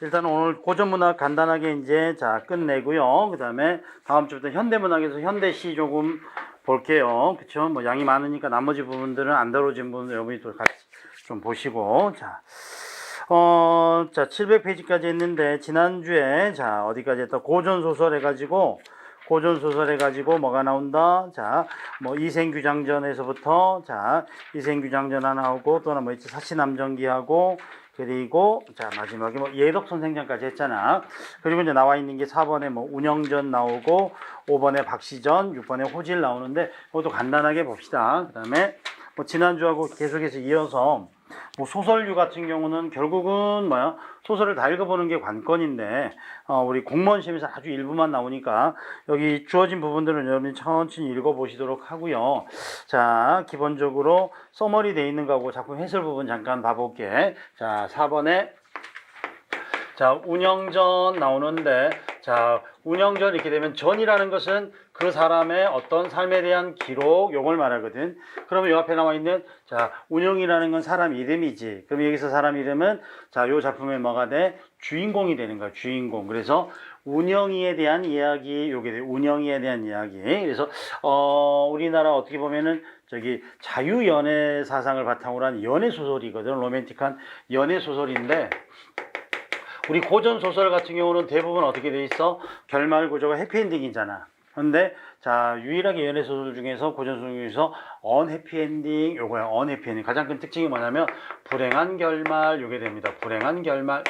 일단 오늘 고전문학 간단하게 이제 자 끝내고요. 그 다음에 다음 주부터 현대문학에서 현대시 조금 볼게요. 그쵸? 뭐 양이 많으니까 나머지 부분들은 안 다뤄진 부분 여러분이 또 같이 좀 보시고. 자 700페이지까지 했는데 지난주에 자 어디까지 했다? 고전소설 해가지고 뭐가 나온다? 자, 뭐 이생규장전에서부터 자 이생규장전 하나 하고 또는 뭐 있지 사시남전기하고 그리고 자 마지막에 뭐 예덕선생전까지 했잖아. 그리고 이제 나와 있는 게 4번에 뭐 운영전 나오고 5번에 박시전, 6번에 호질 나오는데 그것도 간단하게 봅시다. 그 다음에 뭐 지난주하고 계속해서 이어서 뭐 소설류 같은 경우는 결국은 뭐야 소설을 다 읽어보는 게 관건인데 우리 공무원 시험에서 아주 일부만 나오니까 여기 주어진 부분들은 여러분이 천천히 읽어보시도록 하고요. 자 기본적으로 서머리 돼 있는 거하고 작품 해설 부분 잠깐 봐볼게. 자 4번에 자 운영전 나오는데 자 운영전 이렇게 되면 전이라는 것은 그 사람의 어떤 삶에 대한 기록 요걸 말하거든. 그러면 요 앞에 나와 있는 자 운영이라는 건 사람 이름이지. 그럼 여기서 사람 이름은 자 요 작품에 뭐가 돼? 주인공이 되는 거야. 주인공. 그래서 운영이에 대한 이야기 요게 돼. 운영이에 대한 이야기. 그래서 우리나라 어떻게 보면은 저기 자유연애 사상을 바탕으로 한 연애 소설이거든. 로맨틱한 연애 소설인데 우리 고전 소설 같은 경우는 대부분 어떻게 돼 있어? 결말 구조가 해피엔딩이잖아. 근데 자 유일하게 연애 소설 중에서 고전 소설 중에서 언해피엔딩 요거야. 언해피엔딩 가장 큰 특징이 뭐냐면 불행한 결말 요게 됩니다. 불행한 결말.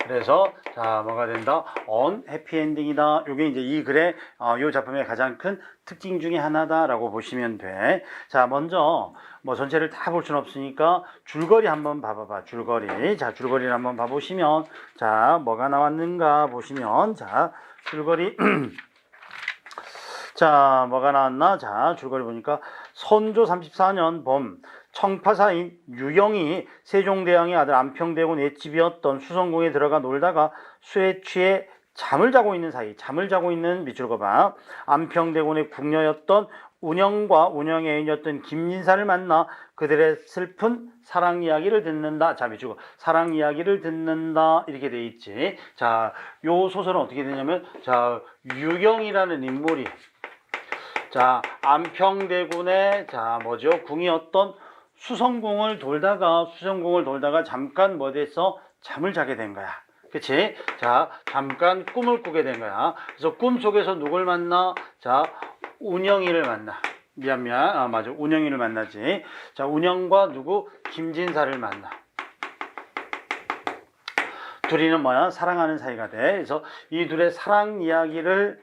그래서 자 뭐가 된다? 언해피엔딩이다. 요게 이제 이 글의 요 작품의 가장 큰 특징 중에 하나다라고 보시면 돼. 자 먼저 뭐 전체를 다 볼 수는 없으니까 줄거리 한번 봐봐봐. 줄거리. 자 줄거리를 한번 봐보시면 자 뭐가 나왔는가 보시면 자 줄거리 자 뭐가 나왔나? 자 줄거리 보니까 선조 34년 봄 청파사인 유영이 세종대왕의 아들 안평대군 옛집이었던 수성궁에 들어가 놀다가 술에 취해 잠을 자고 있는 사이 잠을 자고 있는 밑줄 그어봐 안평대군의 궁녀였던 운영과 운영의 애인이었던 김진사를 만나 그들의 슬픈 사랑 이야기를 듣는다. 자 밑줄 사랑 이야기를 듣는다 이렇게 돼 있지. 자 요 소설은 어떻게 되냐면 자 유영이라는 인물이 자 안평대군의 자 뭐죠 궁이었던 수성궁을 돌다가 잠깐 뭐 돼서 잠을 자게 된 거야. 그치? 자 잠깐 꿈을 꾸게 된 거야. 그래서 꿈 속에서 누굴 만나? 자 운영이를 만나. 미안 맞아 운영이를 만나지. 자 운영과 누구? 김진사를 만나. 둘이는 뭐야? 사랑하는 사이가 돼. 그래서 이 둘의 사랑 이야기를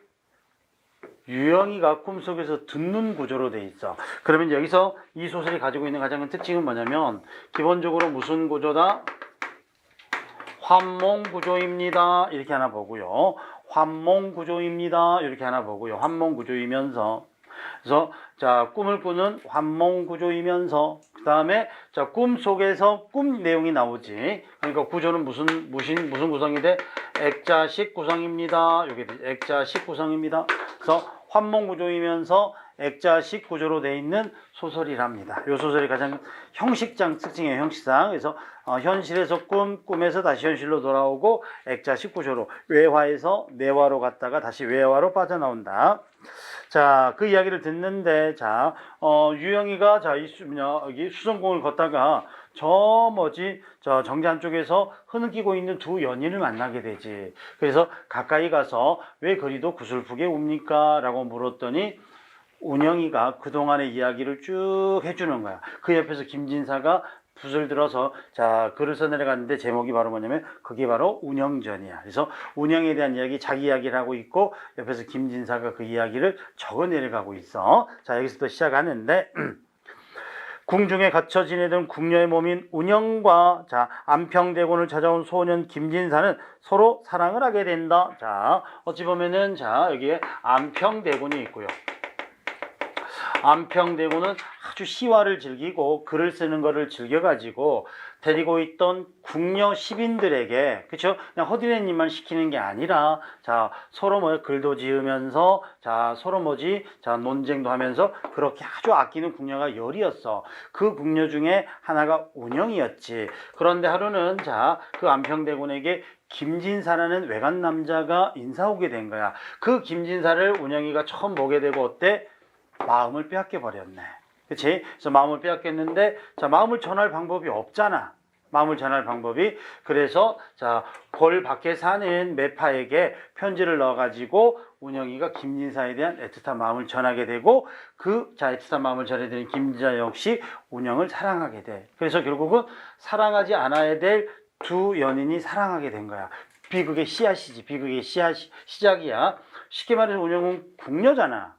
유영이가 꿈속에서 듣는 구조로 돼 있어. 그러면 여기서 이 소설이 가지고 있는 가장 큰 특징은 뭐냐면 기본적으로 무슨 구조다? 환몽 구조입니다. 이렇게 하나 보고요. 환몽 구조입니다. 이렇게 하나 보고요. 환몽 구조이면서 그래서 자 꿈을 꾸는 환몽 구조이면서 그 다음에 자 꿈속에서 꿈 내용이 나오지. 그러니까 구조는 무슨 구성이 돼? 액자식 구성입니다. 이게 액자식 구성입니다. 그래서 환몽 구조이면서 액자식 구조로 되어 있는 소설이랍니다. 이 소설이 가장 형식상 특징이에요. 형식상. 그래서 현실에서 꿈에서 다시 현실로 돌아오고 액자식 구조로 외화에서 내화로 갔다가 다시 외화로 빠져나온다. 자, 그 이야기를 듣는데 자, 유영이가 자, 여기 수성궁을 걷다가 저 정자 쪽에서 흐느끼고 있는 두 연인을 만나게 되지. 그래서 가까이 가서 왜 그리도 구슬프게 웁니까? 라고 물었더니 운영이가 그동안의 이야기를 쭉 해주는 거야. 그 옆에서 김진사가 붓을 들어서 자 글을 써내려갔는데 제목이 바로 뭐냐면 그게 바로 운영전이야. 그래서 운영에 대한 이야기 자기 이야기를 하고 있고 옆에서 김진사가 그 이야기를 적어 내려가고 있어. 자 여기서부터 시작하는데 궁중에 갇혀 지내던 궁녀의 몸인 운영과 자 안평대군을 찾아온 소년 김진사는 서로 사랑을 하게 된다. 자 어찌 보면은 자 여기에 안평대군이 있고요. 안평대군은 아주 시화를 즐기고 글을 쓰는 거를 즐겨가지고 데리고 있던 궁녀 시빈들에게, 그쵸? 그냥 허드렛일만 시키는 게 아니라, 자, 서로 뭐 글도 지으면서, 자, 서로 뭐지? 자, 논쟁도 하면서 그렇게 아주 아끼는 궁녀가 열이었어. 그 궁녀 중에 하나가 운영이었지. 그런데 하루는, 자, 그 안평대군에게 김진사라는 외간 남자가 인사 오게 된 거야. 그 김진사를 운영이가 처음 보게 되고 어때? 마음을 빼앗겨 버렸네. 그치? 그래서 마음을 빼앗겼는데, 자, 마음을 전할 방법이 없잖아. 마음을 전할 방법이. 그래서, 자, 궐 밖에 사는 매파에게 편지를 넣어가지고, 운영이가 김진사에 대한 애틋한 마음을 전하게 되고, 자, 애틋한 마음을 전해드린 김진사 역시 운영을 사랑하게 돼. 그래서 결국은 사랑하지 않아야 될 두 연인이 사랑하게 된 거야. 비극의 씨앗이지. 비극의 시작이야. 쉽게 말해서 운영은 궁녀잖아.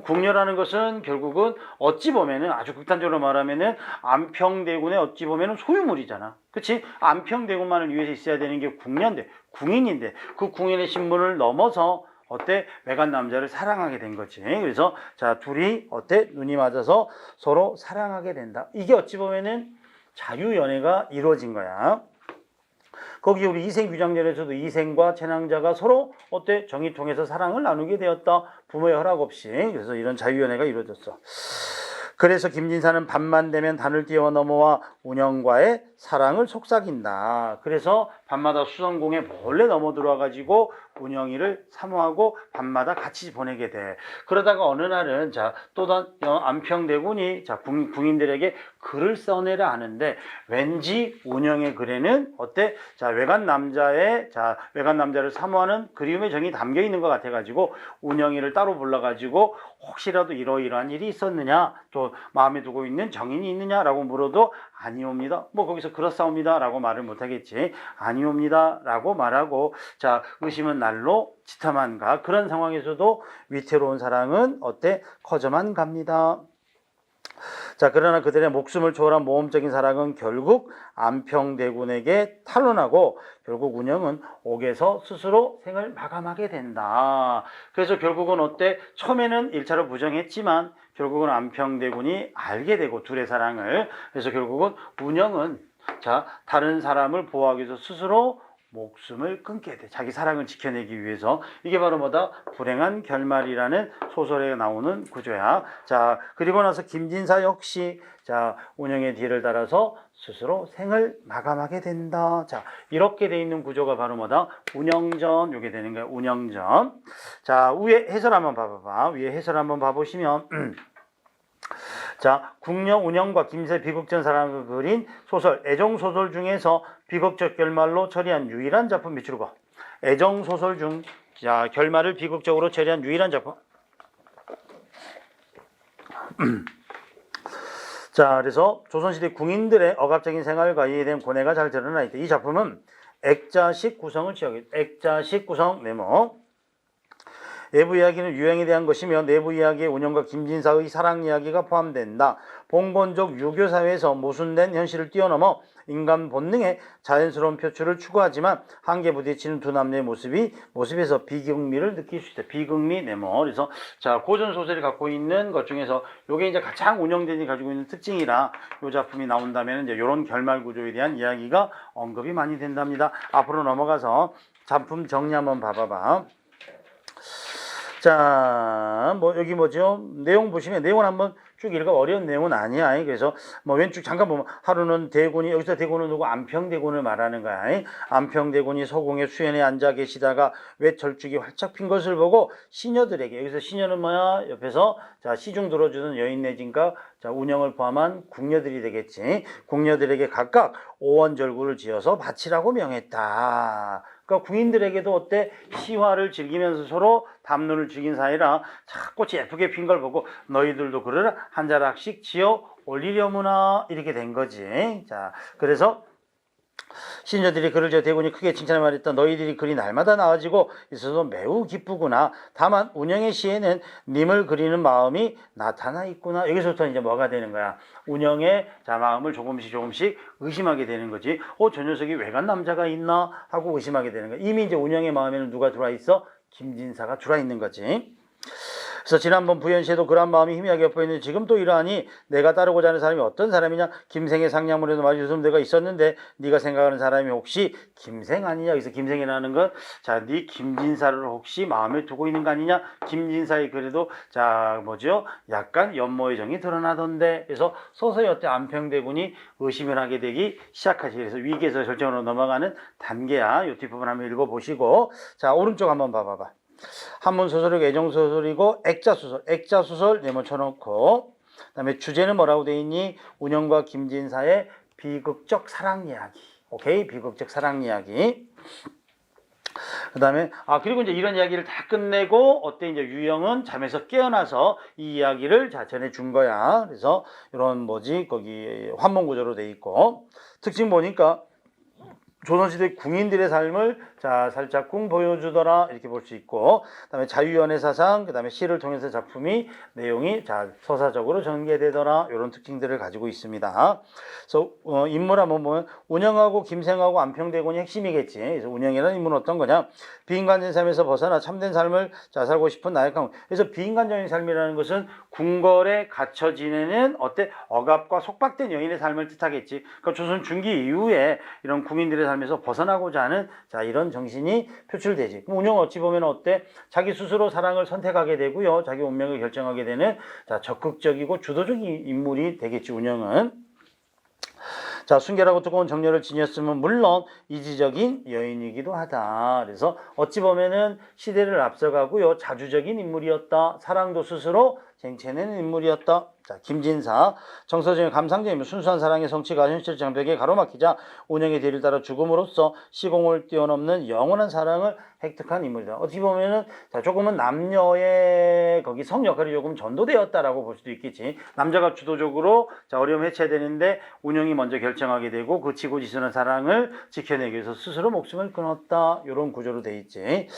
궁녀라는 것은 결국은 어찌 보면은 아주 극단적으로 말하면은 안평대군의 어찌 보면은 소유물이잖아. 그치? 안평대군만을 위해서 있어야 되는 게 궁녀인데, 궁인인데, 그 궁인의 신분을 넘어서 어때? 외간 남자를 사랑하게 된 거지. 그래서 자, 둘이 어때? 눈이 맞아서 서로 사랑하게 된다. 이게 어찌 보면은 자유연애가 이루어진 거야. 거기 우리 이생규장전에서도 이생과 채낭자가 서로 어때? 정이 통해서 사랑을 나누게 되었다. 부모의 허락 없이. 그래서 이런 자유연애가 이루어졌어. 그래서 김진사는 밤만 되면 단을 뛰어 넘어와 운영과의 사랑을 속삭인다. 그래서 밤마다 수성궁에 몰래 넘어 들어와가지고 운영이를 사모하고 밤마다 같이 보내게 돼. 그러다가 어느 날은 자, 또 안평대군이 자, 궁인들에게 글을 써내라 하는데 왠지 운영의 글에는 어때? 자, 외간 남자를 사모하는 그리움의 정이 담겨 있는 것 같아가지고 운영이를 따로 불러가지고 혹시라도 이러이러한 일이 있었느냐, 또 마음에 두고 있는 정인이 있느냐라고 물어도 아니옵니다. 뭐 거기서 그렇사옵니다라고 말을 못하겠지. 아니옵니다라고 말하고, 자, 의심은 날로 지탐한 가. 그런 상황에서도 위태로운 사랑은 어때? 커져만 갑니다. 자, 그러나 그들의 목숨을 초월한 모험적인 사랑은 결국 안평대군에게 탄론하고 결국 운영은 옥에서 스스로 생을 마감하게 된다. 그래서 결국은 어때? 처음에는 1차로 부정했지만 결국은 안평대군이 알게 되고 둘의 사랑을. 그래서 결국은 운영은 자, 다른 사람을 보호하기 위해서 스스로 목숨을 끊게 돼. 자기 사랑을 지켜내기 위해서. 이게 바로 뭐다? 불행한 결말이라는 소설에 나오는 구조야. 자, 그리고 나서 김진사 역시 자, 운영의 뒤를 따라서 스스로 생을 마감하게 된다. 자, 이렇게 돼 있는 구조가 바로 뭐다? 운영전. 요게 되는 거야. 운영전. 자, 위에 해설 한번 봐봐봐. 위에 해설 한번 봐보시면 자, 궁녀 운영과 김세 비극전 사랑을 그린 소설, 애정소설 중에서 비극적 결말로 처리한 유일한 작품 밑줄고, 애정소설 중 자, 결말을 비극적으로 처리한 유일한 작품. 자, 그래서 조선시대 궁인들의 억압적인 생활과 이해된 고뇌가 잘 드러나 있다. 이 작품은 액자식 구성을 취하게, 액자식 구성 네모. 외부 이야기는 유행에 대한 것이며 내부 이야기에 운영과 김진사의 사랑 이야기가 포함된다. 봉건적 유교 사회에서 모순된 현실을 뛰어넘어 인간 본능의 자연스러운 표출을 추구하지만 한계 부딪히는 두 남녀의 모습에서 비극미를 느낄 수 있다. 비극미 네모. 그래서 자, 고전 소설이 갖고 있는 것 중에서 요게 이제 가장 운영진이 가지고 있는 특징이라 요 작품이 나온다면 이제 요런 결말 구조에 대한 이야기가 언급이 많이 된답니다. 앞으로 넘어가서 작품 정리 한번 봐봐봐. 자, 뭐 여기 뭐죠? 내용 보시면 내용은 한번 쭉 읽어. 어려운 내용은 아니야. 그래서 뭐 왼쪽 잠깐 보면 하루는 대군이, 여기서 대군은 누구? 안평대군을 말하는 거야. 안평대군이 서궁의 수연에 앉아 계시다가 외철쭉이 활짝 핀 것을 보고 시녀들에게, 여기서 시녀는 뭐야? 옆에서 자, 시중 들어주는 여인 내진과 자, 운영을 포함한 궁녀들이 되겠지. 궁녀들에게 각각 오원절구를 지어서 바치라고 명했다. 그러니까 궁인들에게도 어때? 시화를 즐기면서 서로 담론을 즐긴 사이라 자, 꽃이 예쁘게 핀 걸 보고 너희들도 그를 한 자락씩 지어 올리려무나 이렇게 된 거지. 자, 그래서 시녀들이 그를 저 대군이 크게 칭찬해 말했다. 너희들이 글이 날마다 나아지고 있어서 매우 기쁘구나. 다만 운영의 시에는 님을 그리는 마음이 나타나 있구나. 여기서부터 이제 뭐가 되는 거야? 운영의 자, 마음을 조금씩 의심하게 되는 거지. 저 녀석이 외간 남자가 있나 하고 의심하게 되는 거야. 이미 이제 운영의 마음에는 누가 들어와 있어? 김진사가 들어와 있는 거지. 그래서 지난번 부연시에도 그러한 마음이 희미하게 엿보이는데 지금 또 이러하니 내가 따르고자 하는 사람이 어떤 사람이냐? 김생의 상냥물에도 말해주던 데가 있었는데 네가 생각하는 사람이 혹시 김생 아니냐? 그래서 김생이라는 건 자, 네 김진사를 혹시 마음에 두고 있는 거 아니냐? 김진사의 그래도 자 뭐죠? 약간 연모의 정이 드러나던데 그래서 서서히 어때 안평대군이 의심을 하게 되기 시작하지. 그래서 위기에서 결정으로 넘어가는 단계야. 이 뒷부분 한번 읽어보시고 자 오른쪽 한번 봐봐봐. 한문소설이고 애정소설이고 액자소설. 액자소설 네모 쳐놓고 그 다음에 주제는 뭐라고 돼 있니? 운영과 김진사의 비극적 사랑 이야기. 오케이? 비극적 사랑 이야기. 그 다음에 그리고 이제 이런 이야기를 다 끝내고 어때 이제 유영은 잠에서 깨어나서 이 이야기를 자 전해준 거야. 그래서 이런 뭐지 거기 환문 구조로 돼 있고 특징 보니까 조선시대 궁인들의 삶을 자 살짝쿵 보여주더라 이렇게 볼 수 있고 그다음에 자유연애 사상 그다음에 시를 통해서 작품이 내용이 자 서사적으로 전개되더라 이런 특징들을 가지고 있습니다. 그래서 인물 한번 보면 운영하고 김생하고 안평대군이 핵심이겠지. 그래서 운영이라는 인물은 어떤 거냐? 비인간적인 삶에서 벗어나 참된 삶을 자 살고 싶은 나약한. 그래서 비인간적인 삶이라는 것은 궁궐에 갇혀 지내는 어때 억압과 속박된 여인의 삶을 뜻하겠지. 그러니까 조선 중기 이후에 이런 국민들의 삶에서 벗어나고자 하는 자 이런 정신이 표출되지. 그럼 운영 어찌 보면 어때? 자기 스스로 사랑을 선택하게 되고요. 자기 운명을 결정하게 되는 자 적극적이고 주도적인 인물이 되겠지. 운영은. 자 순결하고 뜨거운 정열을 지녔으면 물론 이지적인 여인이기도 하다. 그래서 어찌 보면은 시대를 앞서가고요. 자주적인 인물이었다. 사랑도 스스로 쟁취해내는 인물이었다. 자, 김진사. 정서적인 감상적이며 순수한 사랑의 성취가 현실 장벽에 가로막히자 운영의 뒤를 따라 죽음으로써 시공을 뛰어넘는 영원한 사랑을 획득한 인물이다. 어떻게 보면은 자, 조금은 남녀의 거기 성 역할이 조금 전도되었다라고 볼 수도 있겠지. 남자가 주도적으로 자, 어려움 해체되는데 운영이 먼저 결정하게 되고 그 지고지순한 사랑을 지켜내기 위해서 스스로 목숨을 끊었다. 이런 구조로 돼 있지.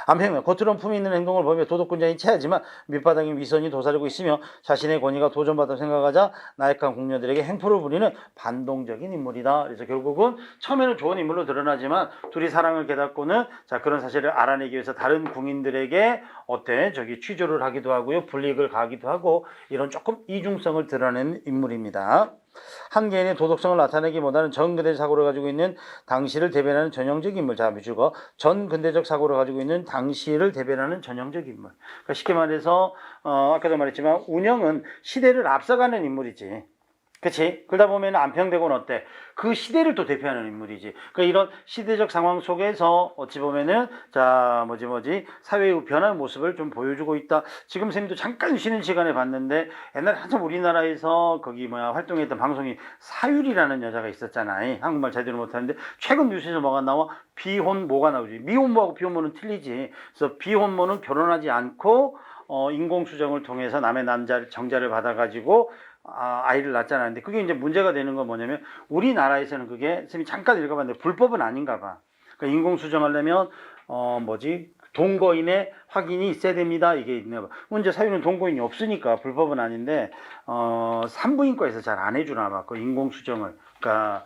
안평은 겉으로는 품이 있는 행동을 보며 도덕군자인 체하지만 밑바닥에 위선이 도사리고 있으며 자신의 권위가 도전받아 생각하자 나약한 궁녀들에게 행포를 부리는 반동적인 인물이다. 그래서 결국은 처음에는 좋은 인물로 드러나지만 둘이 사랑을 깨닫고는 자 그런 사실을 알아내기 위해서 다른 궁인들에게 어때 저기 취조를 하기도 하고요. 불이익을 가하기도 하고 이런 조금 이중성을 드러내는 인물입니다. 한 개인의 도덕성을 나타내기보다는 전근대적 사고를 가지고 있는 당시를 대변하는 전형적 인물. 자, 미주거 전근대적 사고를 가지고 있는 당시를 대변하는 전형적 인물. 그러니까 쉽게 말해서 아까도 말했지만 운영은 시대를 앞서가는 인물이지. 그치? 그러다 보면 안평대군은 어때? 그 시대를 또 대표하는 인물이지. 그러니까 이런 시대적 상황 속에서 어찌 보면은 자 사회의 변화의 모습을 좀 보여주고 있다. 지금 쌤도 잠깐 쉬는 시간에 봤는데 옛날에 한참 우리나라에서 거기 활동했던 방송이 사유리라는 여자가 있었잖아. 한국말 제대로 못하는데 최근 뉴스에서 뭐가 나와? 비혼모가 나오지. 미혼모하고 비혼모는 틀리지. 그래서 비혼모는 결혼하지 않고 인공수정을 통해서 남의 정자를 받아가지고 아이를 낳잖아. 근데 그게 이제 문제가 되는 건 뭐냐면 우리나라에서는 그게 선생님이 잠깐 읽어봤는데 불법은 아닌가 봐. 그러니까 인공수정하려면 동거인의 확인이 있어야 됩니다. 이게 있나 봐. 문제 사유는 동거인이 없으니까 불법은 아닌데 산부인과에서 잘 안 해주나 봐. 그 인공수정을. 그러니까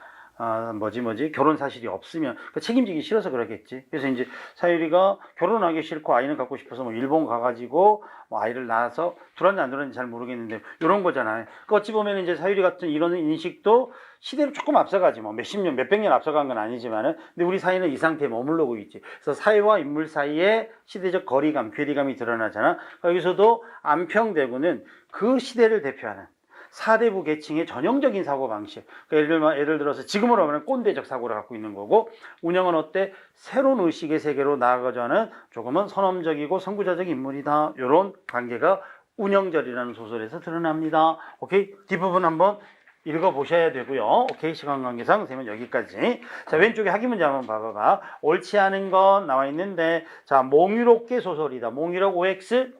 결혼 사실이 없으면 책임지기 싫어서 그러겠지. 그래서 이제 사유리가 결혼하기 싫고 아이는 갖고 싶어서 일본 가가지고 아이를 낳아서 둘았는지 안 둘았는지 잘 모르겠는데 이런 거잖아요. 어찌 보면 이제 사유리 같은 이런 인식도 시대를 조금 앞서가지 몇십 년, 몇백 년 앞서간 건 아니지만은 근데 우리 사회는 이 상태에 머물러고 있지. 그래서 사회와 인물 사이에 시대적 거리감, 괴리감이 드러나잖아. 여기서도 안평대군은 그 시대를 대표하는 사대부 계층의 전형적인 사고방식. 그러니까 예를 들어서 지금으로 하면 꼰대적 사고를 갖고 있는 거고 운영은 어때? 새로운 의식의 세계로 나아가자 하는 조금은 선험적이고 선구자적 인물이다. 이런 관계가 운영절이라는 소설에서 드러납니다. 오케이? 뒷부분 한번 읽어보셔야 되고요. 오케이? 시간 관계상 선생님은 여기까지. 자, 왼쪽에 학기문제 한번 봐봐봐. 옳지 않은 건 나와 있는데 자, 몽유롭게 소설이다. 몽유롭 OX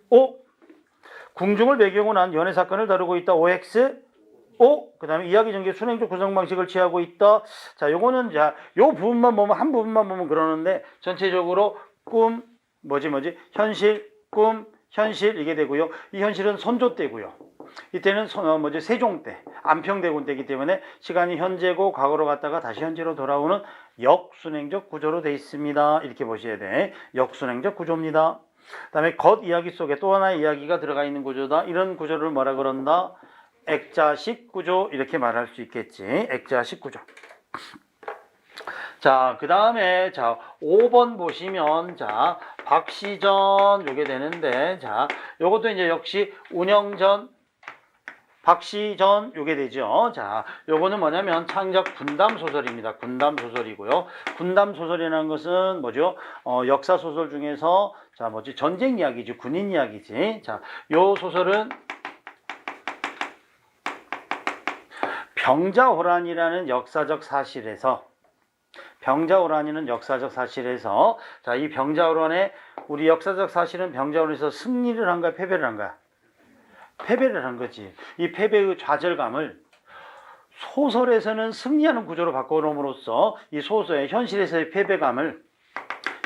O 궁중을 배경으로 한 연애 사건을 다루고 있다. OX O 그 다음에 이야기 전개 순행적 구성 방식을 취하고 있다. 자, 요거는 자, 요 부분만 보면 한 부분만 보면 그러는데 전체적으로 꿈 현실 꿈 현실 이게 되고요. 이 현실은 선조 때고요. 이때는 세종 때 안평대군 때이기 때문에 시간이 현재고 과거로 갔다가 다시 현재로 돌아오는 역순행적 구조로 되어 있습니다. 이렇게 보셔야 돼. 역순행적 구조입니다. 그다음에 겉 이야기 속에 또 하나의 이야기가 들어가 있는 구조다. 이런 구조를 뭐라 그런다? 액자식 구조 이렇게 말할 수 있겠지. 액자식 구조. 자, 그 다음에 자 5번 보시면 자 박시전 요게 되는데 자 요것도 이제 역시 운영전 박시전 요게 되죠. 자, 요거는 뭐냐면 창작 군담 소설입니다. 군담 소설이고요. 군담 소설이라는 것은 뭐죠? 역사 소설 중에서 자, 뭐지? 전쟁 이야기지, 군인 이야기지. 자, 요 소설은 병자호란이라는 역사적 사실에서 병자호란이는 역사적 사실에서 자, 이 병자호란의 우리 역사적 사실은 병자호란에서 승리를 한 거야, 패배를 한 거야? 패배를 한 거지. 이 패배의 좌절감을 소설에서는 승리하는 구조로 바꿔놓음으로써 이 소설의 현실에서의 패배감을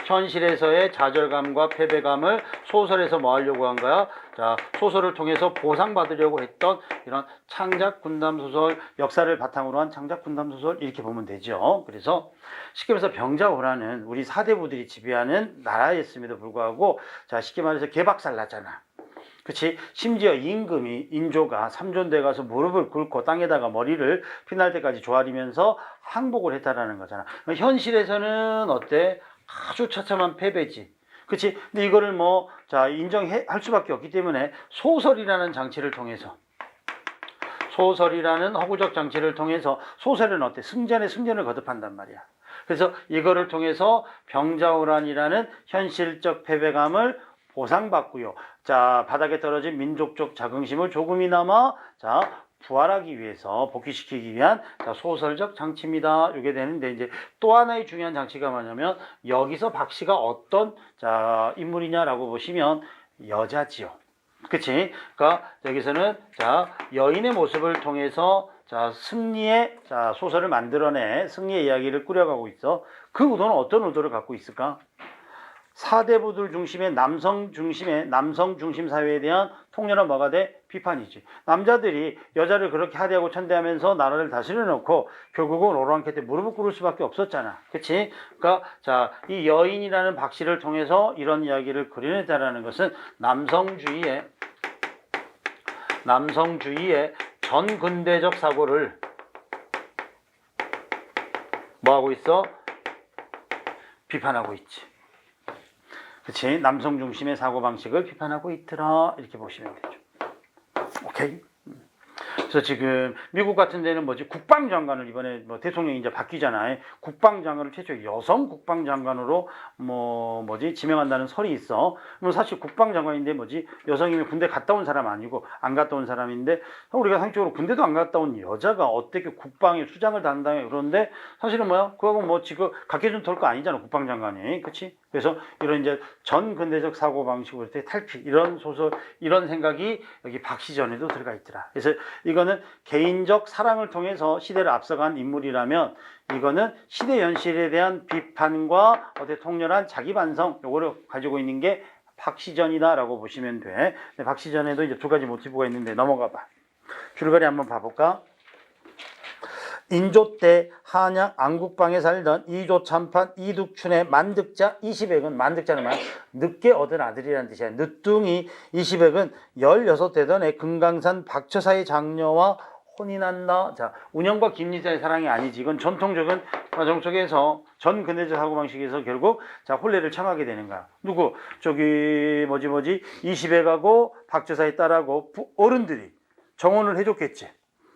현실에서의 좌절감과 패배감을 소설에서 뭐 하려고 한 거야? 자, 소설을 통해서 보상받으려고 했던 이런 창작 군담 소설, 역사를 바탕으로 한 창작 군담 소설 이렇게 보면 되죠. 그래서 쉽게 말해서 병자호란은 우리 사대부들이 지배하는 나라였음에도 불구하고 자, 쉽게 말해서 개박살 났잖아. 그치? 심지어 임금이 인조가 삼존대에 가서 무릎을 꿇고 땅에다가 머리를 피날 때까지 조아리면서 항복을 했다라는 거잖아. 현실에서는 어때? 아주 처참한 패배지. 그치? 근데 이거를 뭐, 자, 인정할 수밖에 없기 때문에 소설이라는 장치를 통해서 소설이라는 허구적 장치를 통해서 소설은 어때? 승전을 거듭한단 말이야. 그래서 이거를 통해서 병자호란이라는 현실적 패배감을 보상받고요. 자, 바닥에 떨어진 민족적 자긍심을 조금이나마 자, 부활하기 위해서 복귀시키기 위한 자, 소설적 장치입니다. 이게 되는데 이제 또 하나의 중요한 장치가 뭐냐면 여기서 박씨가 어떤 자, 인물이냐라고 보시면 여자지요. 그치? 그러니까 여기서는 자, 여인의 모습을 통해서 자, 승리의 자, 소설을 만들어내 승리의 이야기를 꾸려가고 있어. 그 의도는 어떤 의도를 갖고 있을까? 사대부들 중심의 남성 중심 사회에 대한 통렬한 뭐가 돼? 비판이지. 남자들이 여자를 그렇게 하대하고 천대하면서 나라를 다스려 놓고 결국은 오랑캐한테 무릎을 꿇을 수밖에 없었잖아. 그치? 그러니까 자, 이 여인이라는 박씨를 통해서 이런 이야기를 그려냈다라는 것은 남성주의의 전근대적 사고를 뭐 하고 있어? 비판하고 있지. 그치? 남성 중심의 사고방식을 비판하고 있더라. 이렇게 보시면 되죠. 오케이? 그래서 지금 미국 같은 데는 뭐지? 국방장관을 이번에 뭐 대통령이 이제 바뀌잖아요. 국방장관을 최초 여성 국방장관으로 지명한다는 설이 있어. 그럼 사실 국방장관인데 뭐지? 여성이면 군대 갔다 온 사람 아니고 안 갔다 온 사람인데 우리가 상식적으로 군대도 안 갔다 온 여자가 어떻게 국방의 수장을 담당해 그러는데 사실은 뭐야? 그거하고 뭐 지금 각해준 털 거 아니잖아. 국방장관이. 그치? 그래서 이런 이제 전근대적 사고방식으로 탈피 이런 소설 이런 생각이 여기 박시전에도 들어가 있더라. 그래서 이거는 개인적 사랑을 통해서 시대를 앞서간 인물이라면 이거는 시대 현실에 대한 비판과 어떤 통렬한 자기 반성 요거를 가지고 있는 게 박시전이다라고 보시면 돼. 박시전에도 이제 두 가지 모티브가 있는데 넘어가 봐. 줄거리 한번 봐볼까? 인조 때 한양 안국방에 살던 이조 참판 이득춘의 만득자 이시백은 만득자는 뭐야? 늦게 얻은 아들이라는 뜻이야. 늦둥이 이시백은 16되던 애 금강산 박처사의 장녀와 혼인한다. 자, 운영과 김리자의 사랑이 아니지. 이건 전통적인 과정 속에서 전근대적 사고방식에서 결국 자 혼례를 청하게 되는 거야. 누구? 저기 이시백하고 박처사의 딸하고 어른들이 정혼을 해줬겠지.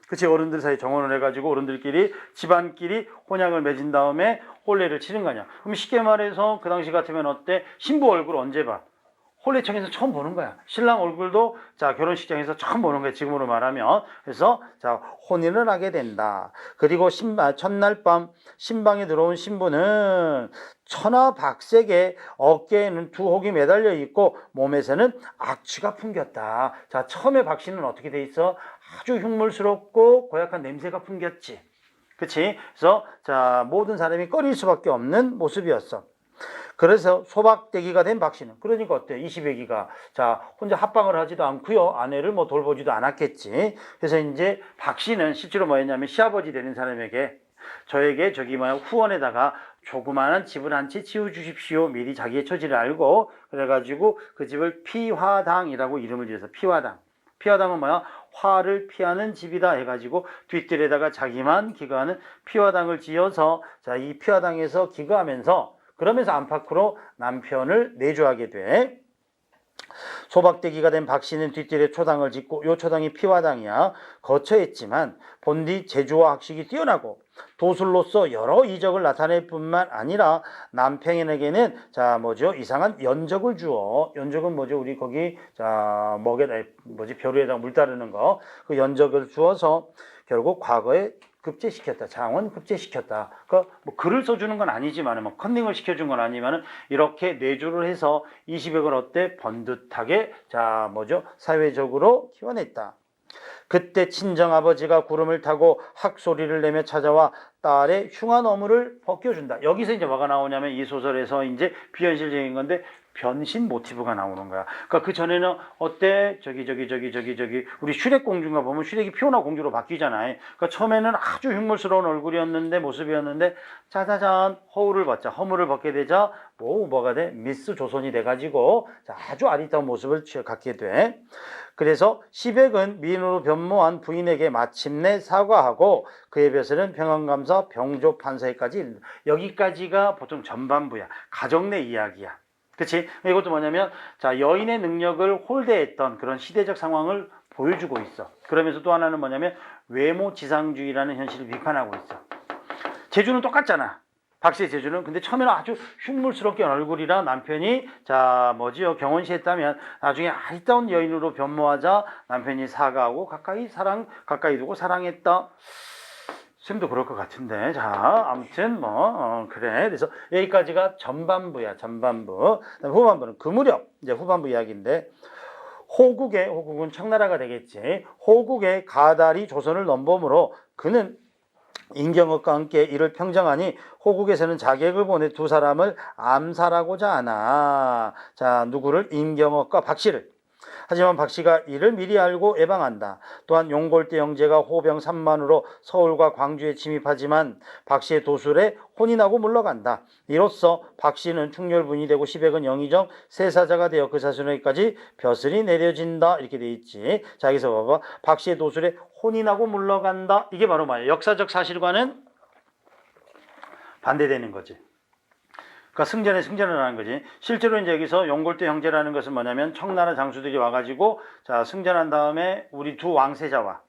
그치, 어른들 사이 정혼을 해가지고 어른들끼리 집안끼리 혼약을 맺은 다음에 혼례를 치른 거냐. 그럼 쉽게 말해서 그 당시 같으면 어때? 신부 얼굴 언제 봐? 혼례청에서 처음 보는 거야. 신랑 얼굴도 자 결혼식장에서 처음 보는 거야. 지금으로 말하면. 그래서 자 혼인을 하게 된다. 그리고 첫날 밤 신방에 들어온 신부는 천하박색에 어깨에는 두 혹이 매달려 있고 몸에서는 악취가 풍겼다. 자 처음에 박씨는 어떻게 돼 있어? 아주 흉물스럽고 고약한 냄새가 풍겼지. 그치? 그래서 자 모든 사람이 꺼릴 수밖에 없는 모습이었어. 그래서 소박대기가 된 박씨는 그러니까 어때? 이시백이가 자 혼자 합방을 하지도 않고요. 아내를 뭐 돌보지도 않았겠지. 그래서 이제 박씨는 실제로 뭐였냐면 시아버지 되는 사람에게 저에게 저기 뭐야 후원에다가 조그마한 집을 한 채 지어주십시오. 미리 자기의 처지를 알고 그래가지고 그 집을 피화당이라고 이름을 지어서 피화당. 피화당은 뭐야? 화를 피하는 집이다 해가지고 뒷뜰에다가 자기만 기거하는 피화당을 지어서 자, 이 피화당에서 기거하면서 그러면서 안팎으로 남편을 내조하게 돼. 소박대기가 된 박씨는 뒷뜰에 초당을 짓고 요 초당이 피화당이야. 거처했지만 본디 재주와 학식이 뛰어나고 도술로서 여러 이적을 나타낼 뿐만 아니라 남편에게는 자 뭐죠 이상한 연적을 주어. 연적은 뭐죠? 우리 거기 자 먹에다 뭐지 벼루에다 물 따르는 거 그 연적을 주어서 결국 과거에 급제시켰다. 장원 급제시켰다. 그러니까 뭐 글을 써주는 건 아니지만 뭐 컨닝을 시켜준 건 아니지만 이렇게 내조를 해서 20억을 어때 번듯하게 자 뭐죠 사회적으로 키워냈다. 그때 친정아버지가 구름을 타고 학소리를 내며 찾아와 딸의 흉한 어물을 벗겨준다. 여기서 이제 뭐가 나오냐면 이 소설에서 이제 비현실적인 건데 변신 모티브가 나오는 거야. 그러니까 그 전에는 어때? 저기 우리 슈렉 공주인가 보면 슈렉이 피오나 공주로 바뀌잖아요. 그러니까 처음에는 아주 흉물스러운 얼굴이었는데 모습이었는데 짜자잔 허물을 벗자. 허물을 벗게 되자 뭐가 돼? 미스 조선이 돼가지고 아주 아리따운 모습을 갖게 돼. 그래서 시백은 미인으로 변모한 부인에게 마침내 사과하고 그의 벼슬은 평안감사 병조 판사에까지 여기까지가 보통 전반부야. 가정 내 이야기야. 그치? 이것도 뭐냐면 자 여인의 능력을 홀대했던 그런 시대적 상황을 보여주고 있어. 그러면서 또 하나는 뭐냐면 외모 지상주의라는 현실을 비판하고 있어. 제주는 똑같잖아. 박씨의 제주는 근데 처음에는 아주 흉물스럽게 얼굴이라 남편이 자 뭐지요 경원시했다면 나중에 아리따운 여인으로 변모하자 남편이 사과하고 가까이 두고 사랑했다. 쌤도 그럴 것 같은데 자 아무튼 그래. 그래서 여기까지가 전반부야. 전반부. 그다음에 후반부는 그 무렵 이제 후반부 이야기인데 호국은 청나라가 되겠지. 호국의 가달이 조선을 넘보므로 그는 임경옥과 함께 이를 평정하니 호국에서는 자객을 보내 두 사람을 암살하고자 하나. 자 누구를? 임경옥과 박씨를. 하지만 박씨가 이를 미리 알고 예방한다. 또한 용골대 형제가 호병 3만으로 서울과 광주에 침입하지만 박씨의 도술에 혼이 나고 물러간다. 이로써 박씨는 충렬분이 되고 시백은 영의정 세사자가 되어 그 사순에게까지 벼슬이 내려진다. 이렇게 돼 있지. 자 여기서 봐봐. 박씨의 도술에 혼이 나고 물러간다. 이게 바로 뭐야? 역사적 사실과는 반대되는 거지. 그러니까 승전을 하는 거지. 실제로 이제 여기서 용골대 형제라는 것은 뭐냐면 청나라 장수들이 와가지고 자 승전한 다음에 우리 두 왕세자와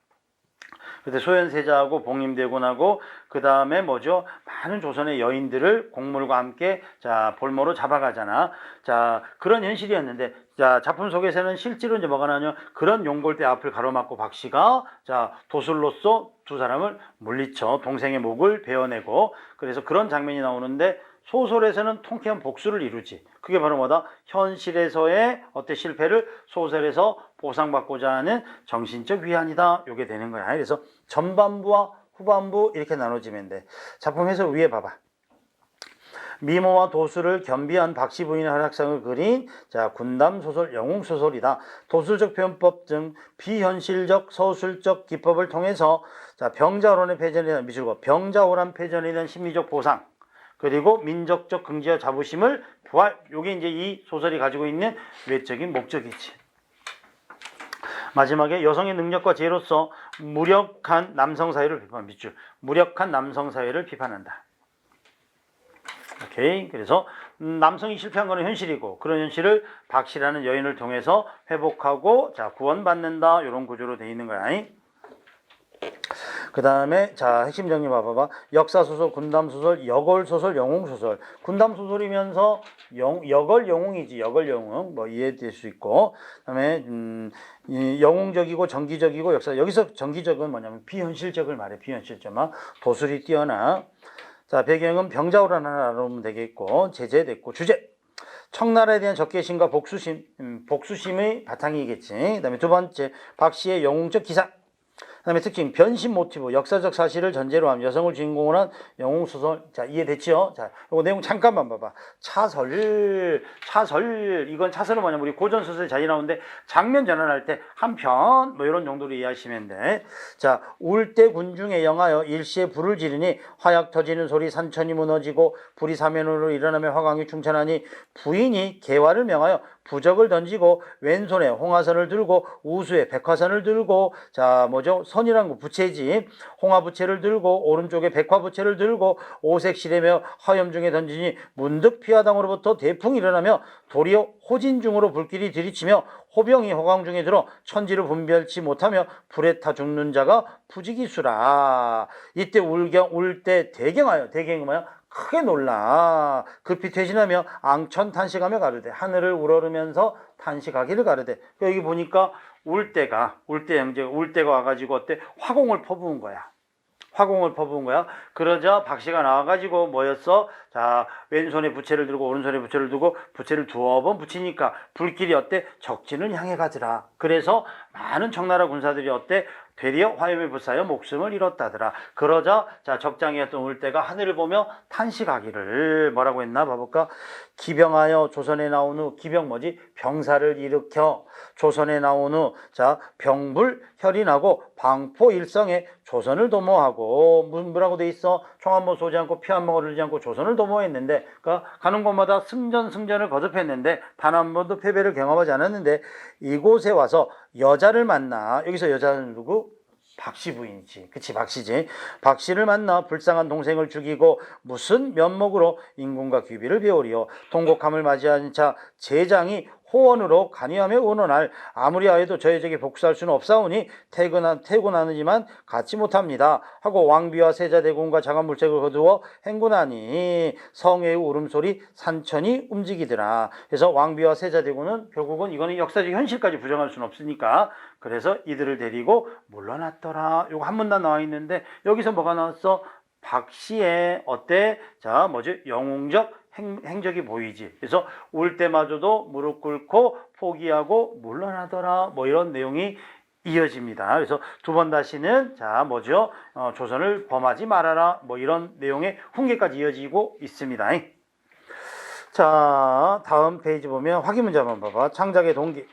그때 소현세자하고 복림대군하고 그 다음에 뭐죠? 많은 조선의 여인들을 공물과 함께 자 볼모로 잡아가잖아. 자 그런 현실이었는데 자 작품 속에서는 실제로 이제 뭐가 나냐 그런 용골대 앞을 가로막고 박씨가 자 도술로서 두 사람을 물리쳐 동생의 목을 베어내고 그래서 그런 장면이 나오는데 소설에서는 통쾌한 복수를 이루지. 그게 바로 뭐다? 현실에서의 실패를 소설에서 보상받고자 하는 정신적 위안이다. 요게 되는 거야. 그래서 전반부와 후반부 이렇게 나눠지면 돼. 작품 해설 위에 봐봐. 미모와 도술을 겸비한 박씨 부인의 활약상을 그린 자 군담소설 영웅소설이다. 도술적 표현법 등 비현실적 서술적 기법을 통해서 자 병자호란의 패전에 대한 심리적 보상 그리고 민족적 긍지와 자부심을 부활. 요게 이제 이 소설이 가지고 있는 외적인 목적이지. 마지막에 여성의 능력과 지혜로서 무력한 남성 사회를 비판한다. 오케이. 그래서 남성이 실패한 거는 현실이고 그런 현실을 박씨라는 여인을 통해서 회복하고 자 구원받는다. 이런 구조로 되어 있는 거야. 그 다음에 자 핵심 정리 봐봐. 역사소설, 군담소설, 여걸소설, 영웅소설. 군담소설이면서 여걸 영웅이지. 여걸 영웅 뭐 이해될 수 있고 그 다음에 영웅적이고 정기적이고 역사. 여기서 정기적은 뭐냐면 비현실적을 말해. 비현실적 도술이 뛰어나. 자 배경은 병자호란 하나 알아보면 되겠고 제재됐고 주제 청나라에 대한 적개심과 복수심의 바탕이겠지. 그 다음에 두 번째 박씨의 영웅적 기사 그다음에 특징 변신 모티브 역사적 사실을 전제로 한 여성을 주인공으로 한 영웅 소설. 자, 이해됐죠? 자, 이거 내용 잠깐만 봐봐. 차설 이건 차설은 뭐냐면 우리 고전 소설에 자주 나오는데 장면 전환할 때 한 편 뭐 이런 정도로 이해하시면 돼. 자, 울 때 군중에 영하여 일시에 불을 지르니 화약 터지는 소리 산천이 무너지고 불이 사면으로 일어나며 화광이 충천하니 부인이 개화를 명하여 부적을 던지고 왼손에 홍화선을 들고 우수에 백화선을 들고 자 뭐죠 선이란 거 부채지 홍화부채를 들고 오른쪽에 백화부채를 들고 오색시래며 화염중에 던지니 문득 피하당으로부터 대풍이 일어나며 도리어 호진중으로 불길이 들이치며 호병이 호광중에 들어 천지를 분별치 못하며 불에 타 죽는 자가 부지기수라. 이때 울 때 대경하여 대경이 뭐야? 크게 놀라 급히 퇴진하며 앙천 탄식하며 가르되 하늘을 우러르면서 탄식하기를 가르되. 여기 보니까 울 때가 와가지고 어때 화공을 퍼부은 거야. 화공을 퍼부은 거야. 그러자 박씨가 나와가지고 뭐였어? 자, 왼손에 부채를 들고 오른손에 부채를 두고 부채를 두어 번 붙이니까 불길이 어때? 적진을 향해 가더라. 그래서 많은 청나라 군사들이 어때? 되리어 화염에 불사여 목숨을 잃었다더라. 그러자 자 적장이었던 울대가 하늘을 보며 탄식하기를 뭐라고 했나 봐볼까? 기병하여 조선에 나온 후 기병 뭐지? 병사를 일으켜 조선에 나온 후 자 병불 혈인하고 방포 일성에 조선을 도모하고 뭐라고 돼 있어? 총 한 번 쏘지 않고 피 한 번 흐르지 않고 조선을 도모했는데 그러니까 가는 곳마다 승전을 거듭했는데 단 한 번도 패배를 경험하지 않았는데 이곳에 와서 여자를 만나. 여기서 여자는 누구? 박씨 부인이지. 그치, 박씨지. 박씨를 만나 불쌍한 동생을 죽이고 무슨 면목으로 인군과 귀비를 배우리요. 통곡함을 맞이한 자 제장이 호언으로 간이하며 의논할 아무리 하여도 저에게 복수할 수는 없사오니 퇴군하느지만 갖지 못합니다 하고 왕비와 세자대군과 자간물책을 거두어 행군하니 성회의 울음소리 산천이 움직이더라. 그래서 왕비와 세자대군은 결국은 이거는 역사적 현실까지 부정할 수는 없으니까 그래서 이들을 데리고 물러났더라. 요거 한 문단 나와 있는데 여기서 뭐가 나왔어? 박씨의 어때? 자 뭐지? 영웅적 행적이 보이지. 그래서 올 때마저도 무릎 꿇고 포기하고 물러나더라. 뭐 이런 내용이 이어집니다. 그래서 두 번 다시는 자 뭐죠? 조선을 범하지 말아라. 뭐 이런 내용의 훈계까지 이어지고 있습니다. 자 다음 페이지 보면 확인 문제 한번 봐봐. 창작의 동기.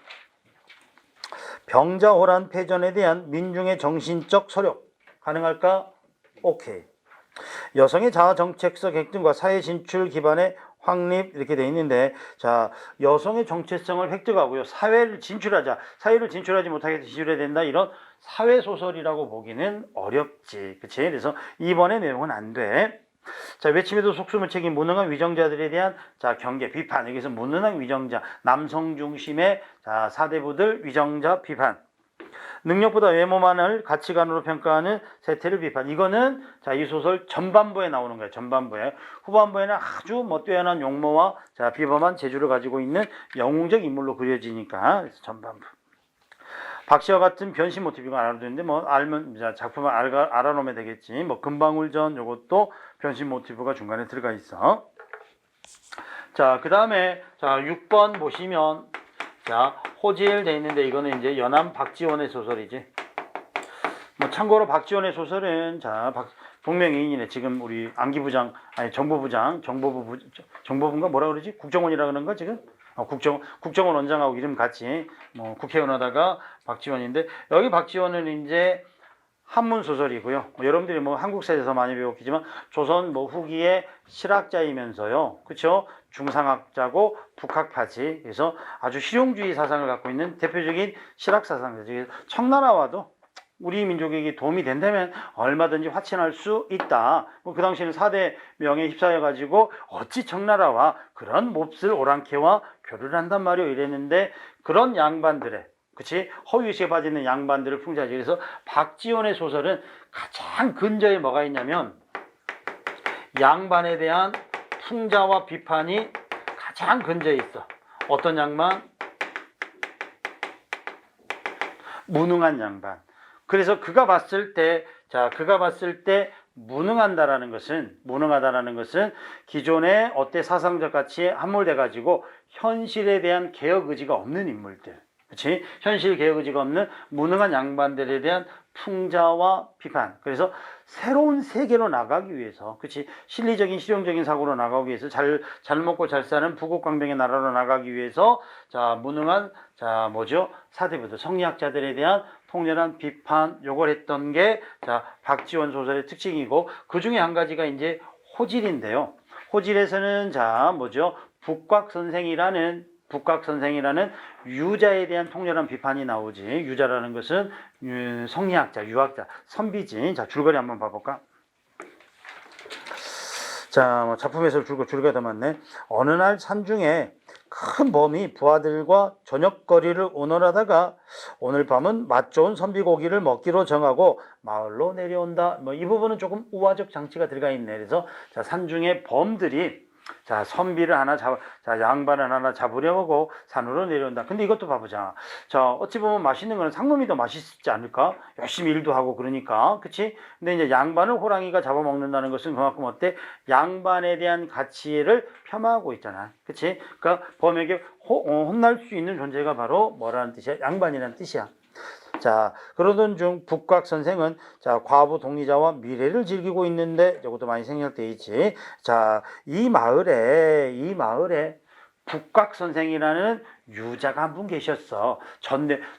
병자호란 패전에 대한 민중의 정신적 서력 가능할까? 오케이. 여성의 자아 정책적 획득과 사회 진출 기반의 확립 이렇게 돼 있는데 자 여성의 정체성을 획득하고요 사회를 진출하지 못하게 진출해야 된다 이런 사회 소설이라고 보기는 어렵지. 그치? 그래서 이번의 내용은 안 돼. 자 외침에도 속수무 책임 무능한 위정자들에 대한 자 경계 비판. 여기서 무능한 위정자 남성 중심의 자 사대부들 위정자 비판. 능력보다 외모만을 가치관으로 평가하는 세태를 비판. 이거는 자 이 소설 전반부에 나오는 거예요. 전반부에. 후반부에는 아주 뭐 뛰어난 용모와 자 비범한 재주를 가지고 있는 영웅적 인물로 그려지니까 그래서 전반부. 박씨와 같은 변신 모티브 이거 알아도 되는데 뭐 알면 작품을 알아놓으면 되겠지. 뭐 금방울전 요것도 변신 모티브가 중간에 들어가 있어. 자 그다음에 자 6번 보시면 자 호질 돼 있는데 이거는 이제 연암 박지원의 소설이지. 뭐 참고로 박지원의 소설은 자 동명이인이네. 지금 우리 안기부장 아니 정보부인가 뭐라 그러지? 국정원이라 그러는 거 지금? 국정원 원장하고 이름 같이 뭐 국회의원 하다가 박지원인데 여기 박지원은 이제 한문 소설이고요. 뭐 여러분들이 뭐 한국사에서 많이 배웠겠지만 조선 뭐 후기의 실학자이면서요. 그렇죠? 중상학자고 북학파지. 그래서 아주 실용주의 사상을 갖고 있는 대표적인 실학 사상자죠. 청나라와도 우리 민족에게 도움이 된다면 얼마든지 화친할 수 있다. 그 당시에는 4대 명에 휩싸여 가지고 어찌 청나라와 그런 몹쓸 오랑캐와 교류를 한단 말이오 이랬는데 그런 양반들의 그치? 허위의식에 빠지는 양반들을 풍자하지. 그래서 박지원의 소설은 가장 근저에 뭐가 있냐면 양반에 대한 풍자와 비판이 가장 근저에 있어. 어떤 양반? 무능한 양반. 그래서 그가 봤을 때 무능하다라는 것은 기존의 어때 사상적 가치에 함몰돼 가지고 현실에 대한 개혁 의지가 없는 인물들. 그렇지? 현실 개혁 의지가 없는 무능한 양반들에 대한 풍자와 비판. 그래서 새로운 세계로 나가기 위해서, 그렇지? 실리적인 실용적인 사고로 나가기 위해서 잘 먹고 잘 사는 부국강병의 나라로 나가기 위해서 자 무능한 자 뭐죠? 사대부들 성리학자들에 대한 통렬한 비판 요걸 했던 게 자 박지원 소설의 특징이고 그 중에 한 가지가 이제 호질인데요. 호질에서는 자 뭐죠? 북곽선생이라는 유자에 대한 통렬한 비판이 나오지. 유자라는 것은 성리학자, 유학자, 선비지. 자, 줄거리 한번 봐볼까? 자, 작품 해설 줄거리가 더 많네. 어느 날 산중에 큰 범이 부하들과 저녁거리를 오늘하다가 오늘 밤은 맛 좋은 선비고기를 먹기로 정하고 마을로 내려온다. 뭐 이 부분은 조금 우화적 장치가 들어가 있네. 그래서 자, 산중에 범들이 자, 선비를 하나 양반을 하나 잡으려고 산으로 내려온다. 근데 이것도 봐보자. 자, 어찌 보면 맛있는 거는 상놈이 더 맛있지 않을까? 열심히 일도 하고 그러니까. 그치? 근데 이제 양반을 호랑이가 잡아먹는다는 것은 그만큼 어때? 양반에 대한 가치를 폄하하고 있잖아. 그치? 그러니까 범에게 혼날 수 있는 존재가 바로 뭐라는 뜻이야? 양반이라는 뜻이야. 자, 그러던 중 북곽 선생은 자, 과부 동리자와 미래를 즐기고 있는데 이것도 많이 생략되어 있지. 자, 이 마을에 북곽 선생이라는 유자가 한 분 계셨어.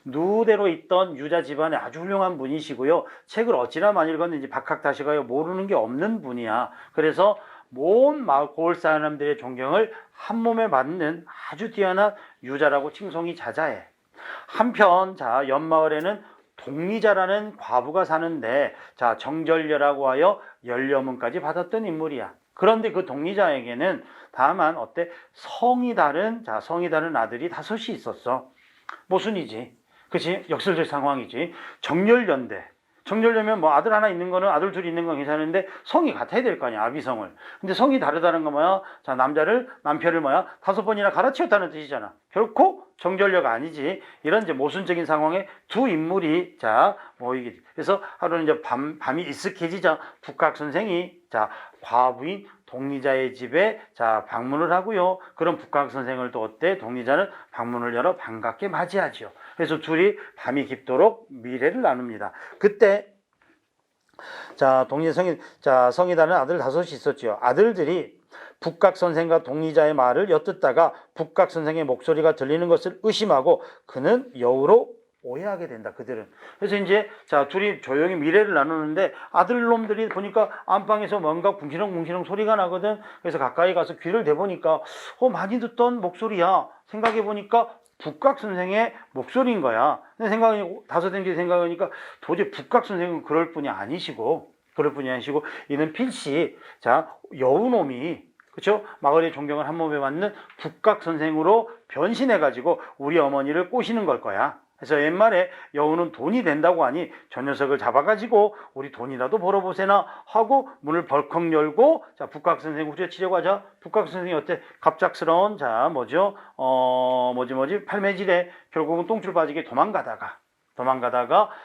누대로 있던 유자 집안의 아주 훌륭한 분이시고요. 책을 어찌나 많이 읽었는지 박학다시가요 모르는 게 없는 분이야. 그래서 온 마을 고을 사람들의 존경을 한 몸에 받는 아주 뛰어난 유자라고 칭송이 자자해. 한편 자 옆마을에는 동리자라는 과부가 사는데 자 정절녀라고 하여 연료문까지 받았던 인물이야. 그런데 그 동리자에게는 다만 어때 성이 다른 아들이 5이 있었어. 모순이지. 그치? 역설적 상황이지. 정렬녀면 뭐 아들 하나 있는 거는 아들 둘이 있는 건 괜찮은데 성이 같아야 될 거 아니야. 아비성을. 근데 성이 다르다는 건 뭐야? 자 남편을 뭐야? 5번이나 갈아치웠다는 뜻이잖아. 결코 정절녀가 아니지. 이런 이제 모순적인 상황에 두 인물이 자 모이게. 그래서 하루는 이제 밤이 익숙해지자 북각 선생이 자 과부인 동리자의 집에 자 방문을 하고요. 그런 북각 선생을 또 어때? 동리자는 방문을 열어 반갑게 맞이하지요. 그래서 둘이 밤이 깊도록 미래를 나눕니다. 그때 자 동리성이 자 성이 다른 아들 5이 있었죠. 아들들이 북각 선생과 동리자의 말을 엿듣다가 북각 선생의 목소리가 들리는 것을 의심하고 그는 여우로 오해하게 된다. 그들은. 그래서 이제 자 둘이 조용히 미래를 나누는데 아들놈들이 보니까 안방에서 뭔가 궁시렁궁시렁 소리가 나거든. 그래서 가까이 가서 귀를 대보니까 많이 듣던 목소리야. 생각해 보니까 북각 선생의 목소리인 거야. 근데 5인 생각하니까 도저히 북각 선생은 그럴 뿐이 아니시고 이는 필시 자 여우놈이 그렇죠? 마을의 존경을 한 몸에 맞는 북각 선생으로 변신해가지고 우리 어머니를 꼬시는 걸 거야. 그래서 옛말에 여우는 돈이 된다고 하니 저 녀석을 잡아가지고 우리 돈이라도 벌어보세나 하고 문을 벌컥 열고 자 북각 선생 후려치려고 하자. 북각 선생이 어때? 갑작스러운 자 뭐죠? 팔매질에 결국은 똥줄 빠지게 도망가다가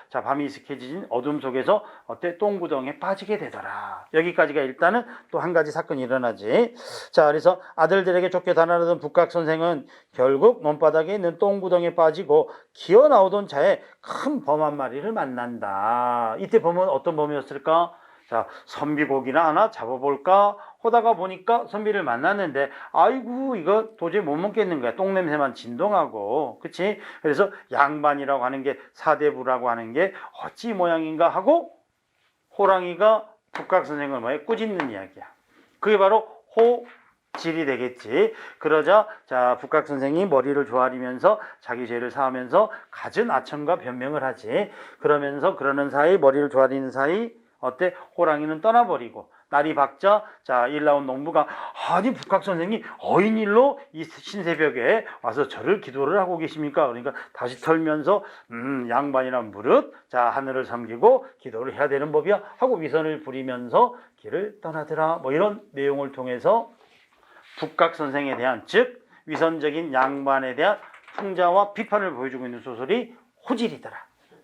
자 밤이 익숙해진 어둠 속에서 어때 똥구덩이에 빠지게 되더라. 여기까지가 일단은 또 한 가지 사건이 일어나지. 자 그래서 아들들에게 쫓겨 다니던 북각 선생은 결국 논바닥에 있는 똥구덩이에 빠지고 기어 나오던 차에 큰 범 한 마리를 만난다. 이때 범은 어떤 범이었을까? 자 선비고기나 하나 잡아볼까 하다가 보니까 선비를 만났는데 아이고 이거 도저히 못 먹겠는 거야. 똥냄새만 진동하고. 그치? 그래서 양반이라고 하는 게 사대부라고 하는 게 어찌 모양인가 하고 호랑이가 북각 선생을 뭐해? 꾸짖는 이야기야. 그게 바로 호질이 되겠지. 그러자 자 북각 선생이 머리를 조아리면서 자기 죄를 사하면서 갖은 아첨과 변명을 하지. 그러는 사이 머리를 조아리는 사이 어때? 호랑이는 떠나버리고 날이 밝자 자 일 나온 농부가 아니 북각 선생이 어인일로 이 신새벽에 와서 저를 기도를 하고 계십니까? 그러니까 다시 털면서 양반이란 무릇 자 하늘을 섬기고 기도를 해야 되는 법이야 하고 위선을 부리면서 길을 떠나더라. 뭐 이런 내용을 통해서 북각 선생에 대한 즉 위선적인 양반에 대한 풍자와 비판을 보여주고 있는 소설이 호질이더라.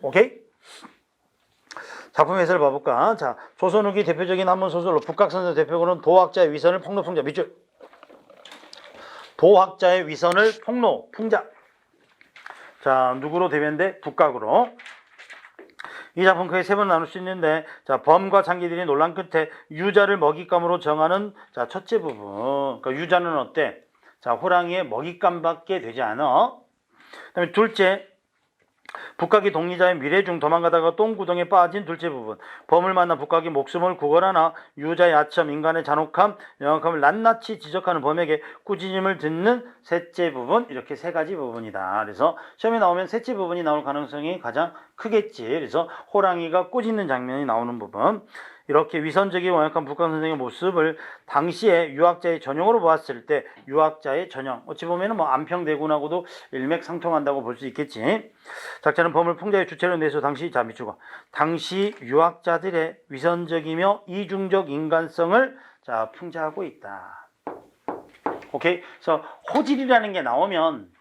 오케이? 작품 해설을 봐볼까? 자, 조선 후기 대표적인 한문 소설로 북각 선생 대표고는 도학자의 위선을 폭로 풍자. 밑줄. 도학자의 위선을 폭로 풍자. 자, 누구로 대변돼? 북각으로. 이 작품 크게 세 번 나눌 수 있는데, 자, 범과 장기들이 논란 끝에 유자를 먹잇감으로 정하는, 자, 첫째 부분. 그러니까 유자는 어때? 자, 호랑이의 먹잇감밖에 되지 않아. 그다음에 둘째, 북각이 동리자의 미래 중 도망가다가 똥구덩이에 빠진 둘째 부분. 범을 만나 북각이 목숨을 구걸하나 유자의 아첨, 인간의 잔혹함, 영악함을 낱낱이 지적하는 범에게 꾸짖음을 듣는 셋째 부분. 이렇게 세 가지 부분이다. 그래서 시험에 나오면 셋째 부분이 나올 가능성이 가장 크겠지. 그래서 호랑이가 꾸짖는 장면이 나오는 부분. 이렇게 위선적이고 완악한 북각 선생의 모습을 당시에 유학자의 전형으로 보았을 때 유학자의 전형, 어찌 보면 뭐 안평대군하고도 일맥상통한다고 볼 수 있겠지. 작자는 범을 풍자의 주체로 내서 당시, 자, 밑줄과 당시 유학자들의 위선적이며 이중적 인간성을, 자, 풍자하고 있다. 오케이? 그래서 호질이라는 게 나오면,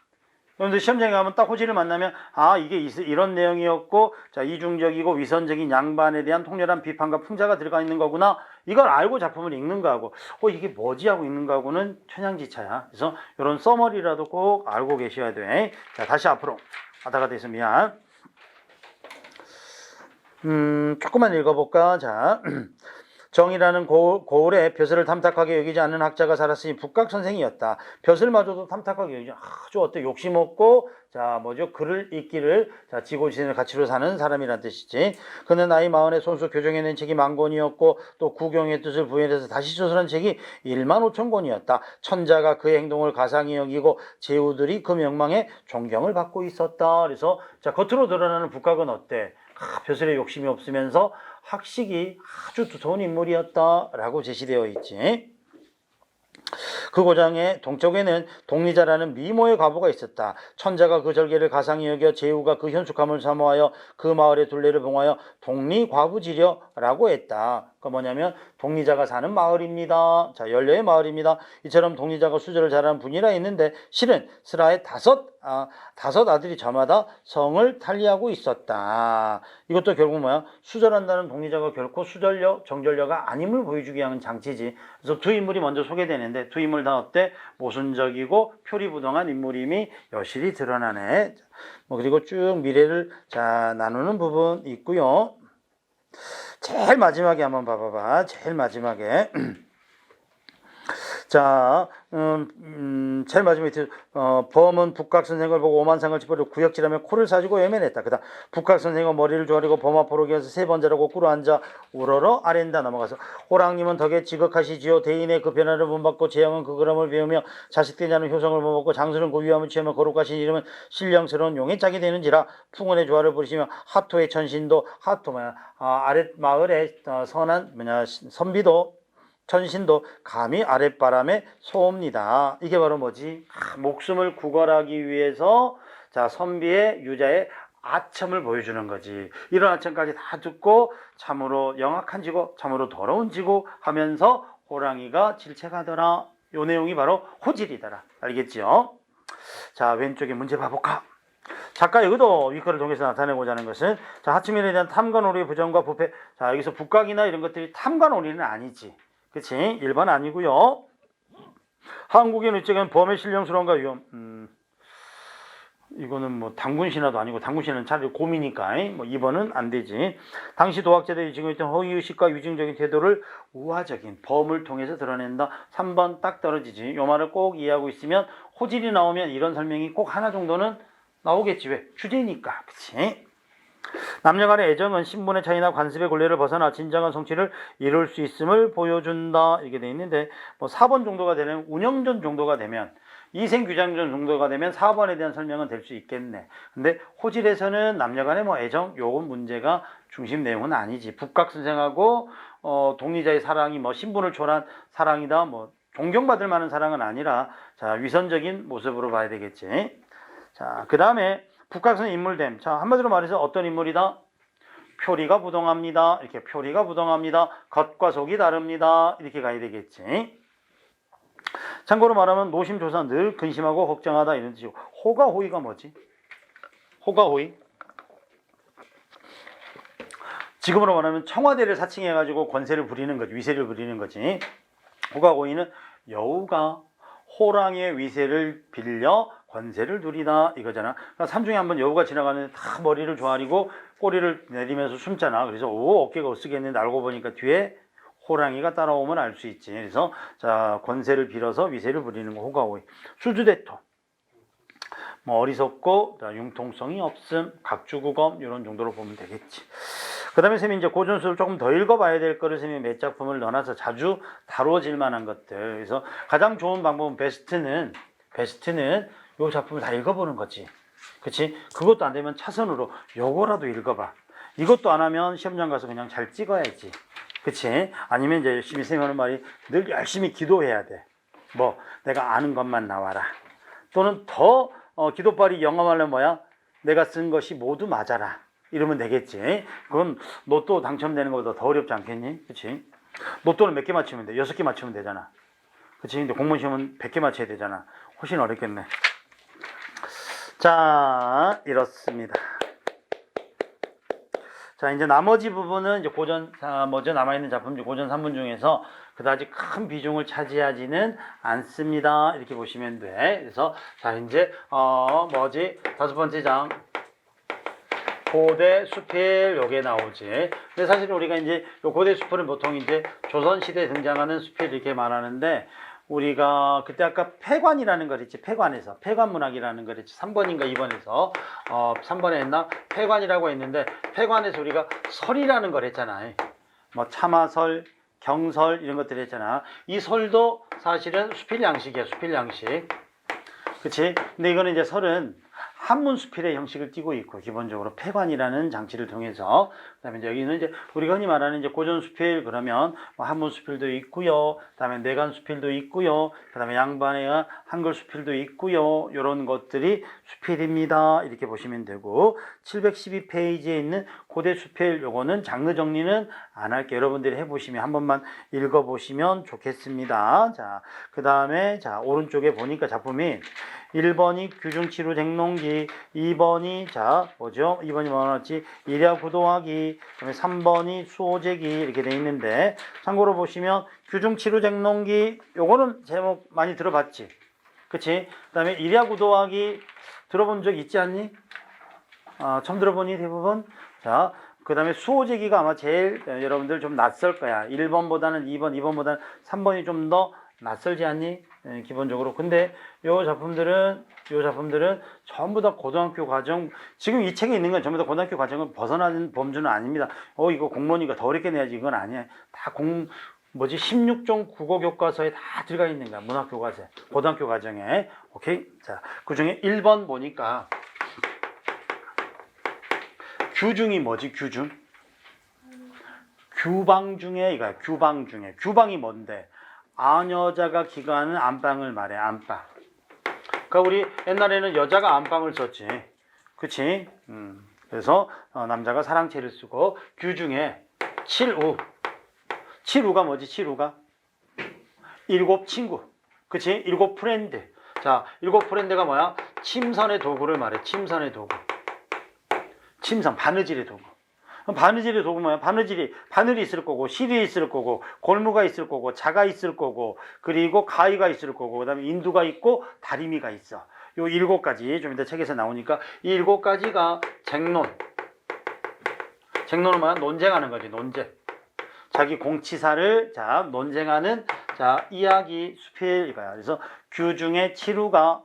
여러분들 시험장에 가면 딱 호질을 만나면, 아, 이게 이런 내용이었고, 자, 이중적이고 위선적인 양반에 대한 통렬한 비판과 풍자가 들어가 있는 거구나. 이걸 알고 작품을 읽는 거하고, 이게 뭐지 하고 읽는 거하고는 천양지차야. 그래서 이런 서머리라도 꼭 알고 계셔야 돼. 자, 다시 앞으로. 하다가 돼서 미안. 조금만 읽어볼까? 자, 정이라는 고을에 벼슬을 탐탁하게 여기지 않는 학자가 살았으니 북각 선생이었다. 벼슬마저도 탐탁하게 여기지, 아주 어때 욕심 없고, 자, 뭐죠? 글을 읽기를, 자, 지고지생을 가치로 사는 사람이란 뜻이지. 그는 나이 40에 손수 교정해낸 책이 10,000권이었고 또 구경의 뜻을 부연해서 다시 소설한 책이 15,000권이었다. 천자가 그의 행동을 가상히 여기고 제후들이 그 명망에 존경을 받고 있었다. 그래서 자, 겉으로 드러나는 북각은 어때? 벼슬에 욕심이 없으면서 학식이 아주 두터운 인물이었다라고 제시되어 있지. 그 고장의 동쪽에는 동리자라는 미모의 과부가 있었다. 천자가 그 절개를 가상히 여겨 제후가 그 현숙함을 사모하여 그 마을의 둘레를 봉하여 동리과부지려라고 했다. 그 뭐냐면 동리자가 사는 마을입니다. 자, 연려의 마을입니다. 이처럼 동리자가 수절을 잘하는 분이라 했는데 실은 스라의 다섯 아들이 저마다 성을 탈리하고 있었다. 이것도 결국 뭐야? 수절한다는 동리자가 결코 수절녀, 정절녀가 아님을 보여주기 위한 장치지. 그래서 두 인물이 먼저 소개되는데 두 인물 다 어때? 모순적이고 표리부동한 인물임이 여실히 드러나네. 그리고 쭉 미래를, 자, 나누는 부분 있고요. 제일 마지막에 한번 봐봐봐. 제일 마지막에. 자, 제일 마지막에 범은 북각 선생을 보고 오만상을 짚어려 구역질하며 코를 사주고 외면했다. 그다음 북각 선생은 머리를 조아리고 범 앞으로 기어서 세 번 자라고 꿇어앉아 우러러 아랜다 넘어가서 호랑님은 덕에 지극하시지요. 대인의 그 변화를 본받고 재앙은 그 그람을 배우며 자식되지 않은 효성을 본받고 장수는 그 위함을 취하며 거룩하신 이름은 신령스러운 용의 짝이 되는지라. 풍운의 조화를 부르시며 하토의 천신도 아랫 마을의 선한 선비도 천신도 감히 아랫바람에 소옵니다. 이게 바로 뭐지? 목숨을 구걸하기 위해서, 자, 선비의 유자의 아첨을 보여주는 거지. 이런 아첨까지 다 듣고 참으로 영악한 지고 참으로 더러운 지고 하면서 호랑이가 질책하더라. 요 내용이 바로 호질이더라. 알겠지요? 자, 왼쪽에 문제 봐볼까? 작가의 의도 위커를 통해서 나타내고자 하는 것은, 자, 하층민에 대한 탐관오리의 부정과 부패. 자, 여기서 북각이나 이런 것들이 탐관오리는 아니지. 그치? 1번 아니고요. 한국인 의적은 범의 신령스러움과 위험. 이거는 뭐 당군신화도 아니고 당군신화는 차라리 곰이니까 뭐 2번은 안 되지. 당시 도학자들이 지금 있던 허위의식과 위증적인 태도를 우화적인 범을 통해서 드러낸다. 3번 딱 떨어지지. 요 말을 꼭 이해하고 있으면 호질이 나오면 이런 설명이 꼭 하나 정도는 나오겠지. 왜? 주제니까. 그치? 남녀 간의 애정은 신분의 차이나 관습의 곤래를 벗어나 진정한 성취를 이룰 수 있음을 보여준다. 이렇게 돼 있는데, 뭐 4번 정도가 되면, 운영전 정도가 되면, 이생규장전 정도가 되면 4번에 대한 설명은 될 수 있겠네. 근데 호질에서는 남녀 간의 뭐 애정, 요건 문제가 중심 내용은 아니지. 북각 선생하고 동리자의 사랑이 뭐 신분을 초월한 사랑이다, 뭐 존경받을 만한 사랑은 아니라, 자, 위선적인 모습으로 봐야 되겠지. 자, 그 다음에 북각선의 인물됨. 자, 한마디로 말해서 어떤 인물이다? 표리가 부동합니다. 이렇게 표리가 부동합니다. 겉과 속이 다릅니다. 이렇게 가야 되겠지. 참고로 말하면 노심조사, 늘 근심하고 걱정하다 이런 뜻이고, 호가호의가 뭐지? 호가호의. 지금으로 말하면 청와대를 사칭해가지고 권세를 부리는 거지. 위세를 부리는 거지. 호가호의는 여우가 호랑이의 위세를 빌려 권세를 누리다 이거잖아. 그러니까 산중에 한번 여우가 지나가는데 다 머리를 조아리고 꼬리를 내리면서 숨잖아. 그래서 오 어깨가 으쓱했는데 알고 보니까 뒤에 호랑이가 따라오면 알 수 있지. 그래서 자 권세를 빌어서 위세를 부리는 거 호가오이. 수주대토. 뭐 어리석고 자, 융통성이 없음, 각주구검 이런 정도로 보면 되겠지. 그 다음에 쌤이 이제 고전수를 조금 더 읽어봐야 될 거를 쌤이 몇 작품을 넣어놔서 자주 다뤄질 만한 것들. 그래서 가장 좋은 방법은 베스트는 요 작품을 다 읽어보는 거지. 그치? 그것도 안 되면 차선으로 요거라도 읽어봐. 이것도 안 하면 시험장 가서 그냥 잘 찍어야지. 그치? 아니면 이제 열심히 쌤이 하는 말이 늘 열심히 기도해야 돼. 뭐 내가 아는 것만 나와라. 또는 더 기도빨이 영감하려면 뭐야? 내가 쓴 것이 모두 맞아라. 이러면 되겠지. 그건 로또 당첨되는 것보다 더 어렵지 않겠니? 그치? 로또는 몇 개 맞추면 돼? 6개 맞추면 되잖아. 그치? 근데 공무원 시험은 100개 맞춰야 되잖아. 훨씬 어렵겠네. 자, 이렇습니다. 자, 이제 나머지 부분은 이제 고전, 먼저 남아있는 작품, 고전 3문 중에서 그다지 큰 비중을 차지하지는 않습니다. 이렇게 보시면 돼. 그래서, 자, 이제, 다섯 번째 장. 고대 수필 요게 나오지. 근데 사실 우리가 이제 요 고대 수필은 보통 이제 조선시대에 등장하는 수필 이렇게 말하는데, 우리가 그때 아까 폐관이라는 걸 했지. 폐관에서 폐관문학이라는 걸 했지. 3번인가 2번에서 3번에 했나 폐관이라고 했는데, 폐관에서 우리가 설이라는 걸 했잖아요. 뭐 참화설, 경설 이런 것들 했잖아. 이 설도 사실은 수필 양식이야. 수필 양식. 그치? 근데 이거는 이제 설은 한문 수필의 형식을 띠고 있고, 기본적으로 폐관이라는 장치를 통해서. 그다음에 이제 여기는 이제 우리가 흔히 말하는 이제 고전 수필, 그러면 뭐 한문 수필도 있고요. 그다음에 내간 수필도 있고요. 그다음에 양반의 한글 수필도 있고요. 이런 것들이 수필입니다. 이렇게 보시면 되고, 712페이지에 있는 고대 수필 요거는 장르 정리는 안 할게요. 여러분들이 해보시면 한 번만 읽어보시면 좋겠습니다. 자, 그다음에 자 오른쪽에 보니까 작품이 1번이 규중치루쟁농기, 2번이 자 뭐죠? 2번이 뭐 나왔지? 일야구도하기, 그다음에 3번이 수호제기 이렇게 돼 있는데, 참고로 보시면 규중치루쟁농기 요거는 제목 많이 들어봤지, 그치? 그다음에 일야구도하기 들어본 적 있지 않니? 처음 들어보니 대부분. 자, 그 다음에 수호제기가 아마 제일 여러분들 좀 낯설 거야. 1번보다는 2번, 2번보다는 3번이 좀 더 낯설지 않니? 기본적으로. 근데 요 작품들은 전부 다 고등학교 과정, 지금 이 책에 있는 건 전부 다 고등학교 과정을 벗어나는 범주는 아닙니다. 이거 공무원이니까 더 어렵게 내야지, 이건 아니야. 다 16종 국어 교과서에 다 들어가 있는 거야. 문학 교과서에, 고등학교 과정에. 오케이? 자, 그 중에 1번 보니까 규중이 뭐지? 규중? 규방 중에 이거야. 규방 중에. 규방이 뭔데? 아녀자가 기거하는 안방을 말해. 안방. 그러니까 우리 옛날에는 여자가 안방을 썼지. 그치? 그래서 남자가 사랑채를 쓰고, 규중에 칠우. 칠우가 뭐지? 칠우가? 7 친구. 그치? 7 프렌드. 자, 7 프렌드가 뭐야? 침선의 도구를 말해. 침선의 도구. 침선, 바느질의 도구. 바느질의 도구 뭐야? 바늘이 있을 거고, 실이 있을 거고, 골무가 있을 거고, 자가 있을 거고, 그리고 가위가 있을 거고, 그 다음에 인두가 있고, 다리미가 있어. 요 7가지, 좀 이따 책에서 나오니까, 이 7가지가 쟁론. 쟁론은 뭐야? 논쟁하는 거지, 논쟁. 자기 공치사를, 자, 논쟁하는, 자, 이야기, 수필, 이거야. 그래서 규중의 치루가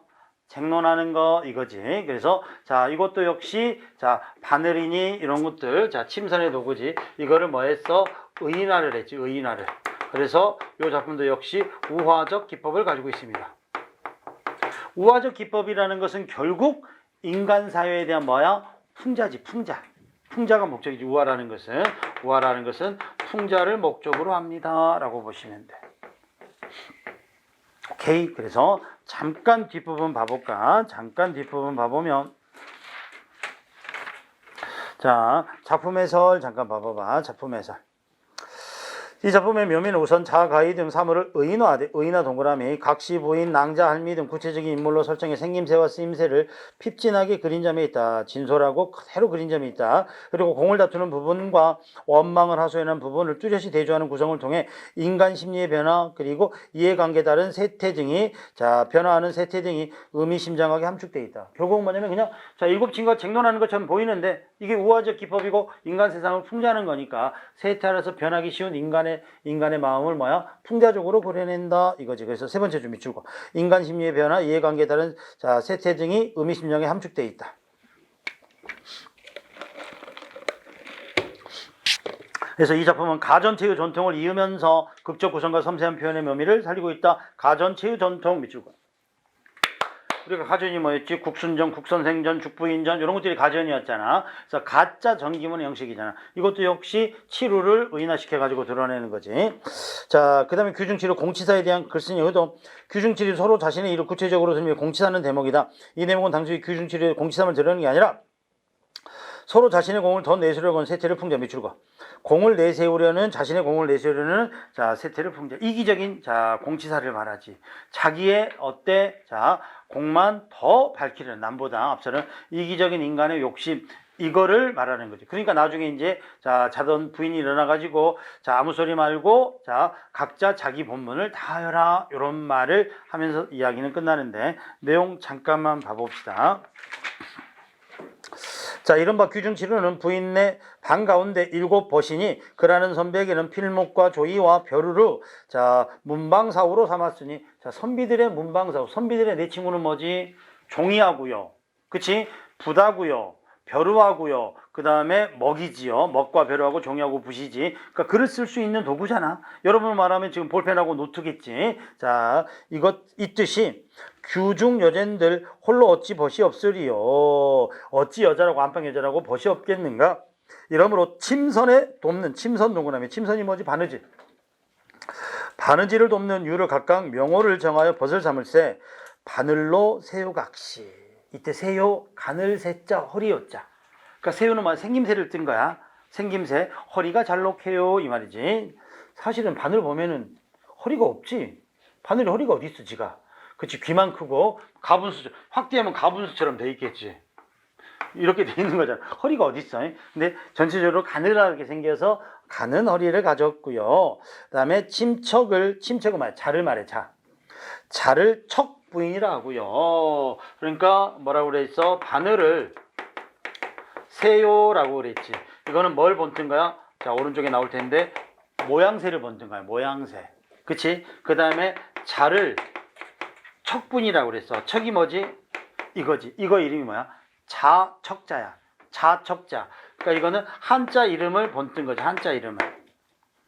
쟁론하는 거 이거지. 그래서 자 이것도 역시 자 바늘이니 이런 것들, 자 침선의 도구지. 이거를 뭐 했어? 의인화를 했지. 의인화를. 그래서 이 작품도 역시 우화적 기법을 가지고 있습니다. 우화적 기법이라는 것은 결국 인간 사회에 대한 뭐야? 풍자지. 풍자가 목적이지. 우화라는 것은 풍자를 목적으로 합니다 라고 보시면 돼. 오케이. 그래서 잠깐 뒷부분 봐볼까? 잠깐 뒷부분 봐보면, 자, 작품 해설 잠깐 봐봐봐. 작품 해설. 이 작품의 묘미는 우선 자, 가희 등 사물을 의나 동그라미, 각시, 부인, 낭자, 할미 등 구체적인 인물로 설정해 생김새와 쓰임새를 핍진하게 그린 점에 있다. 진솔하고 그대로 그린 점이 있다. 그리고 공을 다투는 부분과 원망을 하소연한 부분을 뚜렷이 대조하는 구성을 통해 인간 심리의 변화 그리고 이해관계에 따른 세태 등이 변화하는 세태 등이 의미심장하게 함축되어 있다. 결국은 뭐냐면 그냥 일곱 친구가 쟁론하는 것처럼 보이는데 이게 우화적 기법이고 인간 세상을 풍자하는 거니까 세태라서 변하기 쉬운 인간의 마음을 풍자적으로 그려낸다 이거지. 그래서 세 번째 줄 밑줄고 인간 심리의 변화, 이해관계에 따른 세태 등이 의미심장에 함축되어 있다. 그래서 이 작품은 가전체의 전통을 이으면서 극적 구성과 섬세한 표현의 묘미를 살리고 있다. 가전체의 전통 밑줄고. 우리가 가전이 뭐였지? 국순전, 국선생전, 죽부인전 이런 것들이 가전이었잖아. 그래서 가짜 전기문의 형식이잖아. 이것도 역시 치루를 의인화시켜가지고 드러내는 거지. 자, 그 다음에 규중치루 공치사에 대한 글쓴이 의도. 규중치루 서로 자신의 일을 구체적으로 설명해 공치사는 대목이다. 이 대목은 당시 규중치루의 공치사만 드러내는 게 아니라 서로 자신의 공을 더 내세우려고 하는 세태를 풍자 밑줄과 자신의 공을 내세우려는 세태를 풍자. 이기적인 공치사를 말하지. 자기의 공만 더 밝히려는 남보다 앞서는 이기적인 인간의 욕심 이거를 말하는 거지. 그러니까 나중에 이제 자던 부인이 일어나가지고 아무 소리 말고 각자 자기 본분을 다하여라 이런 말을 하면서 이야기는 끝나는데 내용 잠깐만 봐봅시다. 이른바 규중치루는 부인의 방 가운데 7벗이니 그라는 선비에게는 필목과 조이와 벼루루 문방사우로 삼았으니 선비들의 문방사우. 선비들의 내 친구는 뭐지? 종이하고요. 그치? 붓하고요. 벼루하고요. 그 다음에 먹이지요. 먹과 벼루하고 종이하고 붓이지. 그러니까 글을 쓸 수 있는 도구잖아. 여러분 말하면 지금 볼펜하고 노트겠지. 이 뜻이 규중 여잔들 홀로 어찌 벗이 없으리요. 어찌 여자라고 안방 여자라고 벗이 없겠는가? 이러므로 침선에 돕는 침선 동그라미. 침선이 뭐지? 바느질. 바느질을 돕는 유를 각각 명호를 정하여 벗을 삼을세 바늘로 새우각시. 이때 새요 가늘 새자 허리요자. 그러니까 새우는 생김새를 뜬 거야. 생김새 허리가 잘록해요 이 말이지. 사실은 바늘 보면은 허리가 없지. 바늘에 허리가 어디 있어 지가. 그치, 귀만 크고 가분수 확대하면 가분수처럼 돼 있겠지. 이렇게 돼 있는 거잖아. 허리가 어디 있어? 근데 전체적으로 가늘하게 생겨서 가는 허리를 가졌고요. 그다음에 침척은 뭐야? 자를 말해. 자를 척부인이라 하고요. 그러니까 뭐라고 그랬어? 바늘을 세요라고 그랬지. 이거는 뭘 본뜬 거야? 오른쪽에 나올 텐데 모양새를 본뜬 거야. 모양새. 그치? 그 다음에 자를 척분이라고 그랬어. 척이 뭐지? 이거지. 이거 이름이 뭐야? 자척자야. 자척자. 그러니까 이거는 한자 이름을 본뜬 거지. 한자 이름을.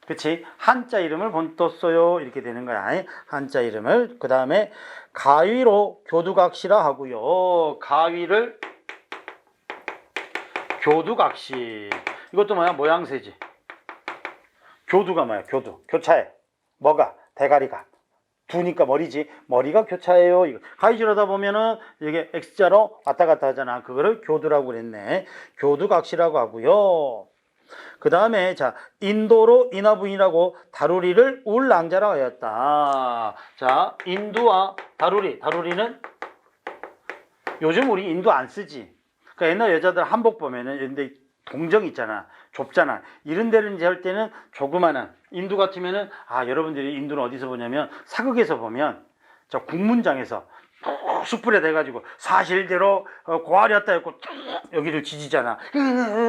그치? 한자 이름을 본떴어요. 이렇게 되는 거야. 한자 이름을. 그 다음에 가위로 교두각시라 하고요. 가위를 교두각시. 이것도 뭐야? 모양새지. 교두가 뭐야? 교차해. 뭐가? 대가리가. 두니까 머리지. 머리가 교차해요. 이거. 가위질하다 보면은 이게 X자로 왔다 갔다 하잖아. 그거를 교두라고 그랬네. 교두각시라고 하고요. 그 다음에 인도로 인화부인이라고 다루리를 울낭자라고 하였다. 인두와 다루리는 요즘 우리 인두 안 쓰지. 그러니까 옛날 여자들 한복 보면은 근데 동정 있잖아. 좁잖아. 이런 데를 이제 할 때는 조그마한 인두 같으면은 여러분들이 인두는 어디서 보냐면 사극에서 보면 국문장에서 숯불에 대가지고 사실대로 고아렸다 했고 여기를 지지잖아.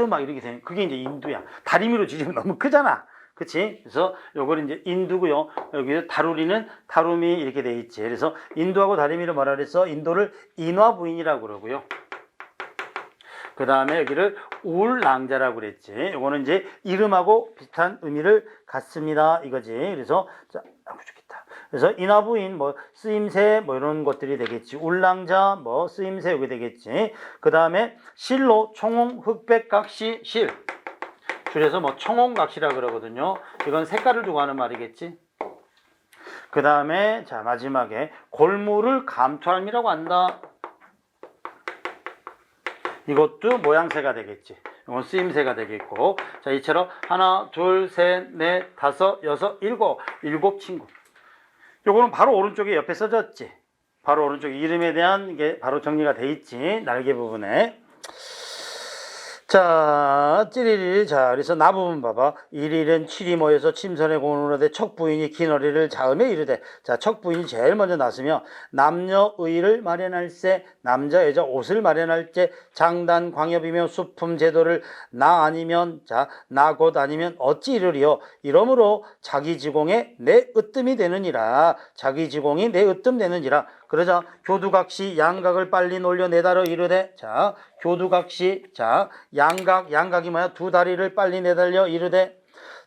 막 이렇게 되는 그게 이제 인두야. 다리미로 지지면 너무 크잖아. 그치? 그래서 요걸 이제 인두고요. 여기 다루리는 다루미 이렇게 돼 있지. 그래서 인두하고 다리미를 뭐라 그랬어? 인도를 인화부인이라고 그러고요. 그 다음에 여기를 울낭자라고 그랬지. 요거는 이제 이름하고 비슷한 의미를 갖습니다. 이거지. 그래서 좋겠다. 그래서 인화부인 쓰임새 이런 것들이 되겠지. 울낭자 쓰임새 여기 되겠지. 그 다음에 실로 총홍 흑백각시 실. 줄여서 청홍각시라 그러거든요. 이건 색깔을 두고 하는 말이겠지. 그 다음에 마지막에 골무를 감투함이라고 한다. 이것도 모양새가 되겠지. 이건 쓰임새가 되겠고. 자, 이처럼 하나, 둘, 셋, 넷, 다섯, 여섯, 일곱 친구. 요거는 바로 오른쪽에 옆에 써졌지. 바로 오른쪽 이름에 대한 게 바로 정리가 돼 있지. 날개 부분에. 자, 찌리리. 자, 그래서 나 부분 봐봐. 일일은 칠이 모여서 침선에 공으로 돼 척부인이 긴 허리를 자음에 이르되. 자, 척부인이 제일 먼저 나서며 남녀 의를 마련할 때, 남자 여자 옷을 마련할 때 장단 광엽이며 수품 제도를 나 아니면 자, 나 곧 아니면 어찌 이르리요. 이러므로 자기 지공에 내 으뜸이 되느니라. 자기 지공이 내 으뜸 되느니라. 그러자 교두각시 양각을 빨리 놀려 내달어 이르되. 자, 교두각시. 자, 양각이 뭐야? 두 다리를 빨리 내달려 이르되.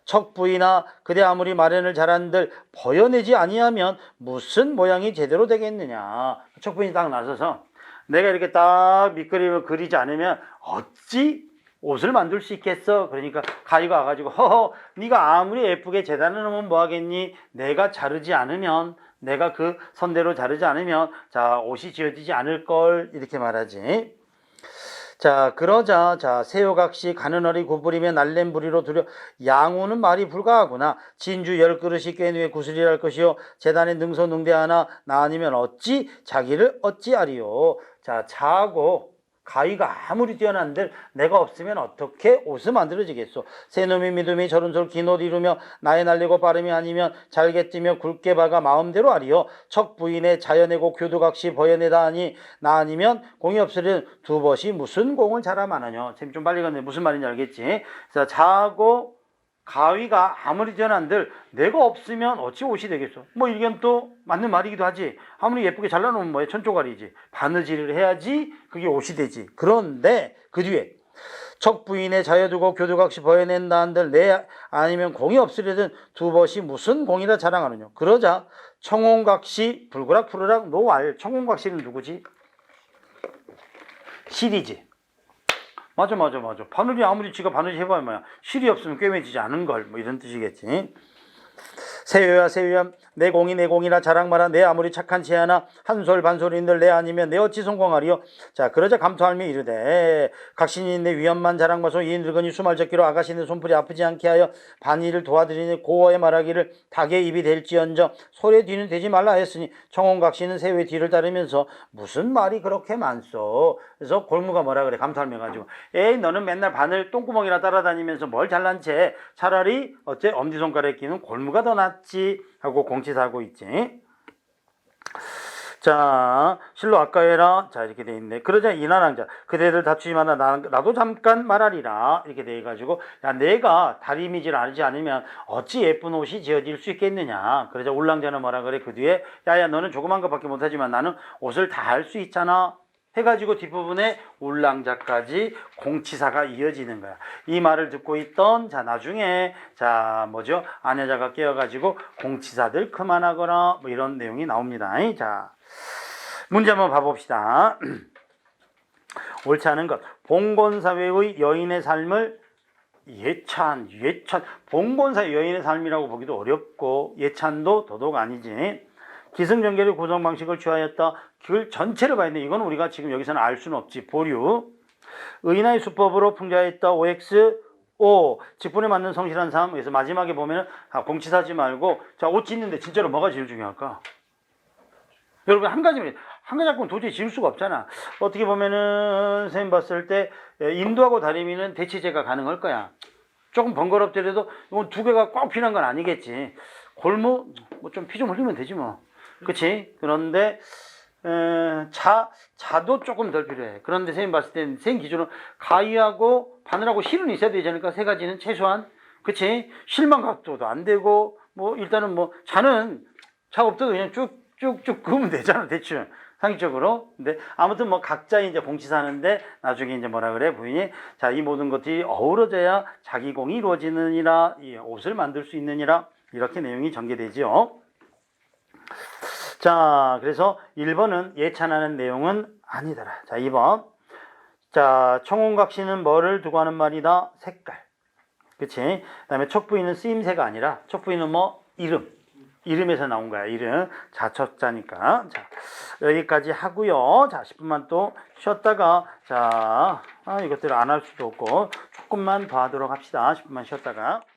척부이나 그대 아무리 마련을 잘한들 버여내지 아니하면 무슨 모양이 제대로 되겠느냐. 척부인이 딱 나서서 내가 이렇게 딱 밑그림을 그리지 않으면 어찌 옷을 만들 수 있겠어. 그러니까 가위가 와가지고 허허 네가 아무리 예쁘게 재단을 하면 뭐하겠니. 내가 자르지 않으면, 내가 그 선대로 자르지 않으면 자 옷이 지어지지 않을걸. 이렇게 말하지. 자, 그러자, 자, 새우각시 가는 어리 구부리며 날랜 부리로 두려 양우는 말이 불가하구나. 진주 10그릇이 꿰누에 구슬이랄 것이요. 재단에 능소능대 하나 나 아니면 어찌 자기를 어찌하리요. 자, 자하고 가위가 아무리 뛰어난들 내가 없으면 어떻게 옷을 만들어지겠소. 새놈이 믿음이 저런저런 긴 옷 이루며 나의 날리고 빠름이 아니면 잘게 뛰며 굵게 박아 마음대로 하리요. 척부인의 자여내고 교두각시 버여내다 하니 나 아니면 공이 없으려는 두 벗이 무슨 공을 자라마느냐. 지금 좀 빨리 갔는데 무슨 말인지 알겠지. 그래서 자하고 가위가 아무리 뛰어난들 내가 없으면 어찌 옷이 되겠어. 뭐 이건 또 맞는 말이기도 하지. 아무리 예쁘게 잘라놓으면 뭐야 천조가리지. 바느질을 해야지 그게 옷이 되지. 그런데 그 뒤에 척부인의 자여두고 교두각시 버여낸다 한들 내 아니면 공이 없으려든 두 벗이 무슨 공이라 자랑하느냐. 그러자 청홍각시 불그락 푸르락 노알. 청홍각시는 누구지? 실이지. 맞아. 바늘이 아무리 지가 바느질 해봐야 뭐야. 실이 없으면 꿰매지지 않은 걸. 뭐 이런 뜻이겠지. 새우야 내 공이라 자랑 마라. 내 아무리 착한 채하나 한솔 반솔인들 내 아니면 내 어찌 성공하리요. 자, 그러자 감토할미 이르되 각신이 내 위엄만 자랑 마소. 이 늙은이 수말적기로 아가씨는 손풀이 아프지 않게 하여 반일을 도와드리니 고어에 말하기를 닭의 입이 될지언정 소의 뒤는 되지 말라 했으니 청홍각시는 새우의 뒤를 따르면서 무슨 말이 그렇게 많소. 그래서 골무가 뭐라 그래. 감토할미 가지고 에이 너는 맨날 바늘 똥구멍이나 따라다니면서 뭘 잘난 채 차라리 어째 엄지손가락에 끼는 골무가 더 낫지 하고 공치사하고 있지. 자, 실로 아까 해라. 자, 이렇게 돼 있네. 그러자 이나랑자 그대들 다투지 마라. 나도 잠깐 말하리라. 이렇게 돼 가지고 야 내가 다리미질 알지 않으면 어찌 예쁜 옷이 지어질 수 있겠느냐. 그러자 울랑자는 뭐라 그래. 그 뒤에 야야 너는 조그만 것밖에 못하지만 나는 옷을 다 할 수 있잖아. 해가지고 뒷부분에 울랑자까지 공치사가 이어지는 거야. 이 말을 듣고 있던 자 나중에 자 뭐죠 아내자가 깨어가지고 공치사들 그만하거라 뭐 이런 내용이 나옵니다. 자 문제 한번 봐봅시다. 옳지 않은 것. 봉건사회의 여인의 삶을 예찬 봉건사회 여인의 삶이라고 보기도 어렵고 예찬도 더더욱 아니지. 기승전결의 구성 방식을 취하였다. 그 전체를 봐야 돼. 이건 우리가 지금 여기서는 알 수는 없지. 보류. 의인의 수법으로 풍자했다. OX O 직분에 맞는 성실한 삶. 그래서 마지막에 보면은 공치사지 말고 자 옷 짓는데 진짜로 뭐가 제일 중요할까? 여러분 한 가지 갖고는 도저히 지을 수가 없잖아. 어떻게 보면은 선생님 봤을 때 인도하고 다리미는 대치제가 가능할 거야. 조금 번거롭더라도 이건 두 개가 꼭 필요한 건 아니겠지. 골무 뭐 좀 피 좀 흘리면 되지 뭐. 그치? 그런데 자도 조금 덜 필요해. 그런데 선생님 봤을 땐 선생님 기준으로 가위하고 바늘하고 실은 있어야 되지 않을까? 세 가지는 최소한. 그치? 실만 갖고도 안 되고 뭐 일단은 뭐 자는 자 없어도 그냥 쭉쭉쭉 그으면 되잖아 대충 상식적으로. 근데 아무튼 뭐 각자 이제 공치사하는데 나중에 이제 뭐라 그래 부인이 자 이 모든 것들이 어우러져야 자기 공이 이루어지느니라 이 옷을 만들 수 있느니라 이렇게 내용이 전개되지요. 자, 그래서 1번은 예찬하는 내용은 아니더라. 자, 2번. 자, 청홍각시는 뭐를 두고 하는 말이다? 색깔. 그치? 그 다음에 척부인은 쓰임새가 아니라, 척부인은 뭐? 이름에서 나온 거야, 이름. 자척자니까. 자, 여기까지 하고요. 자, 10분만 또 쉬었다가, 자, 이것들을 안 할 수도 없고, 조금만 더 하도록 합시다. 10분만 쉬었다가.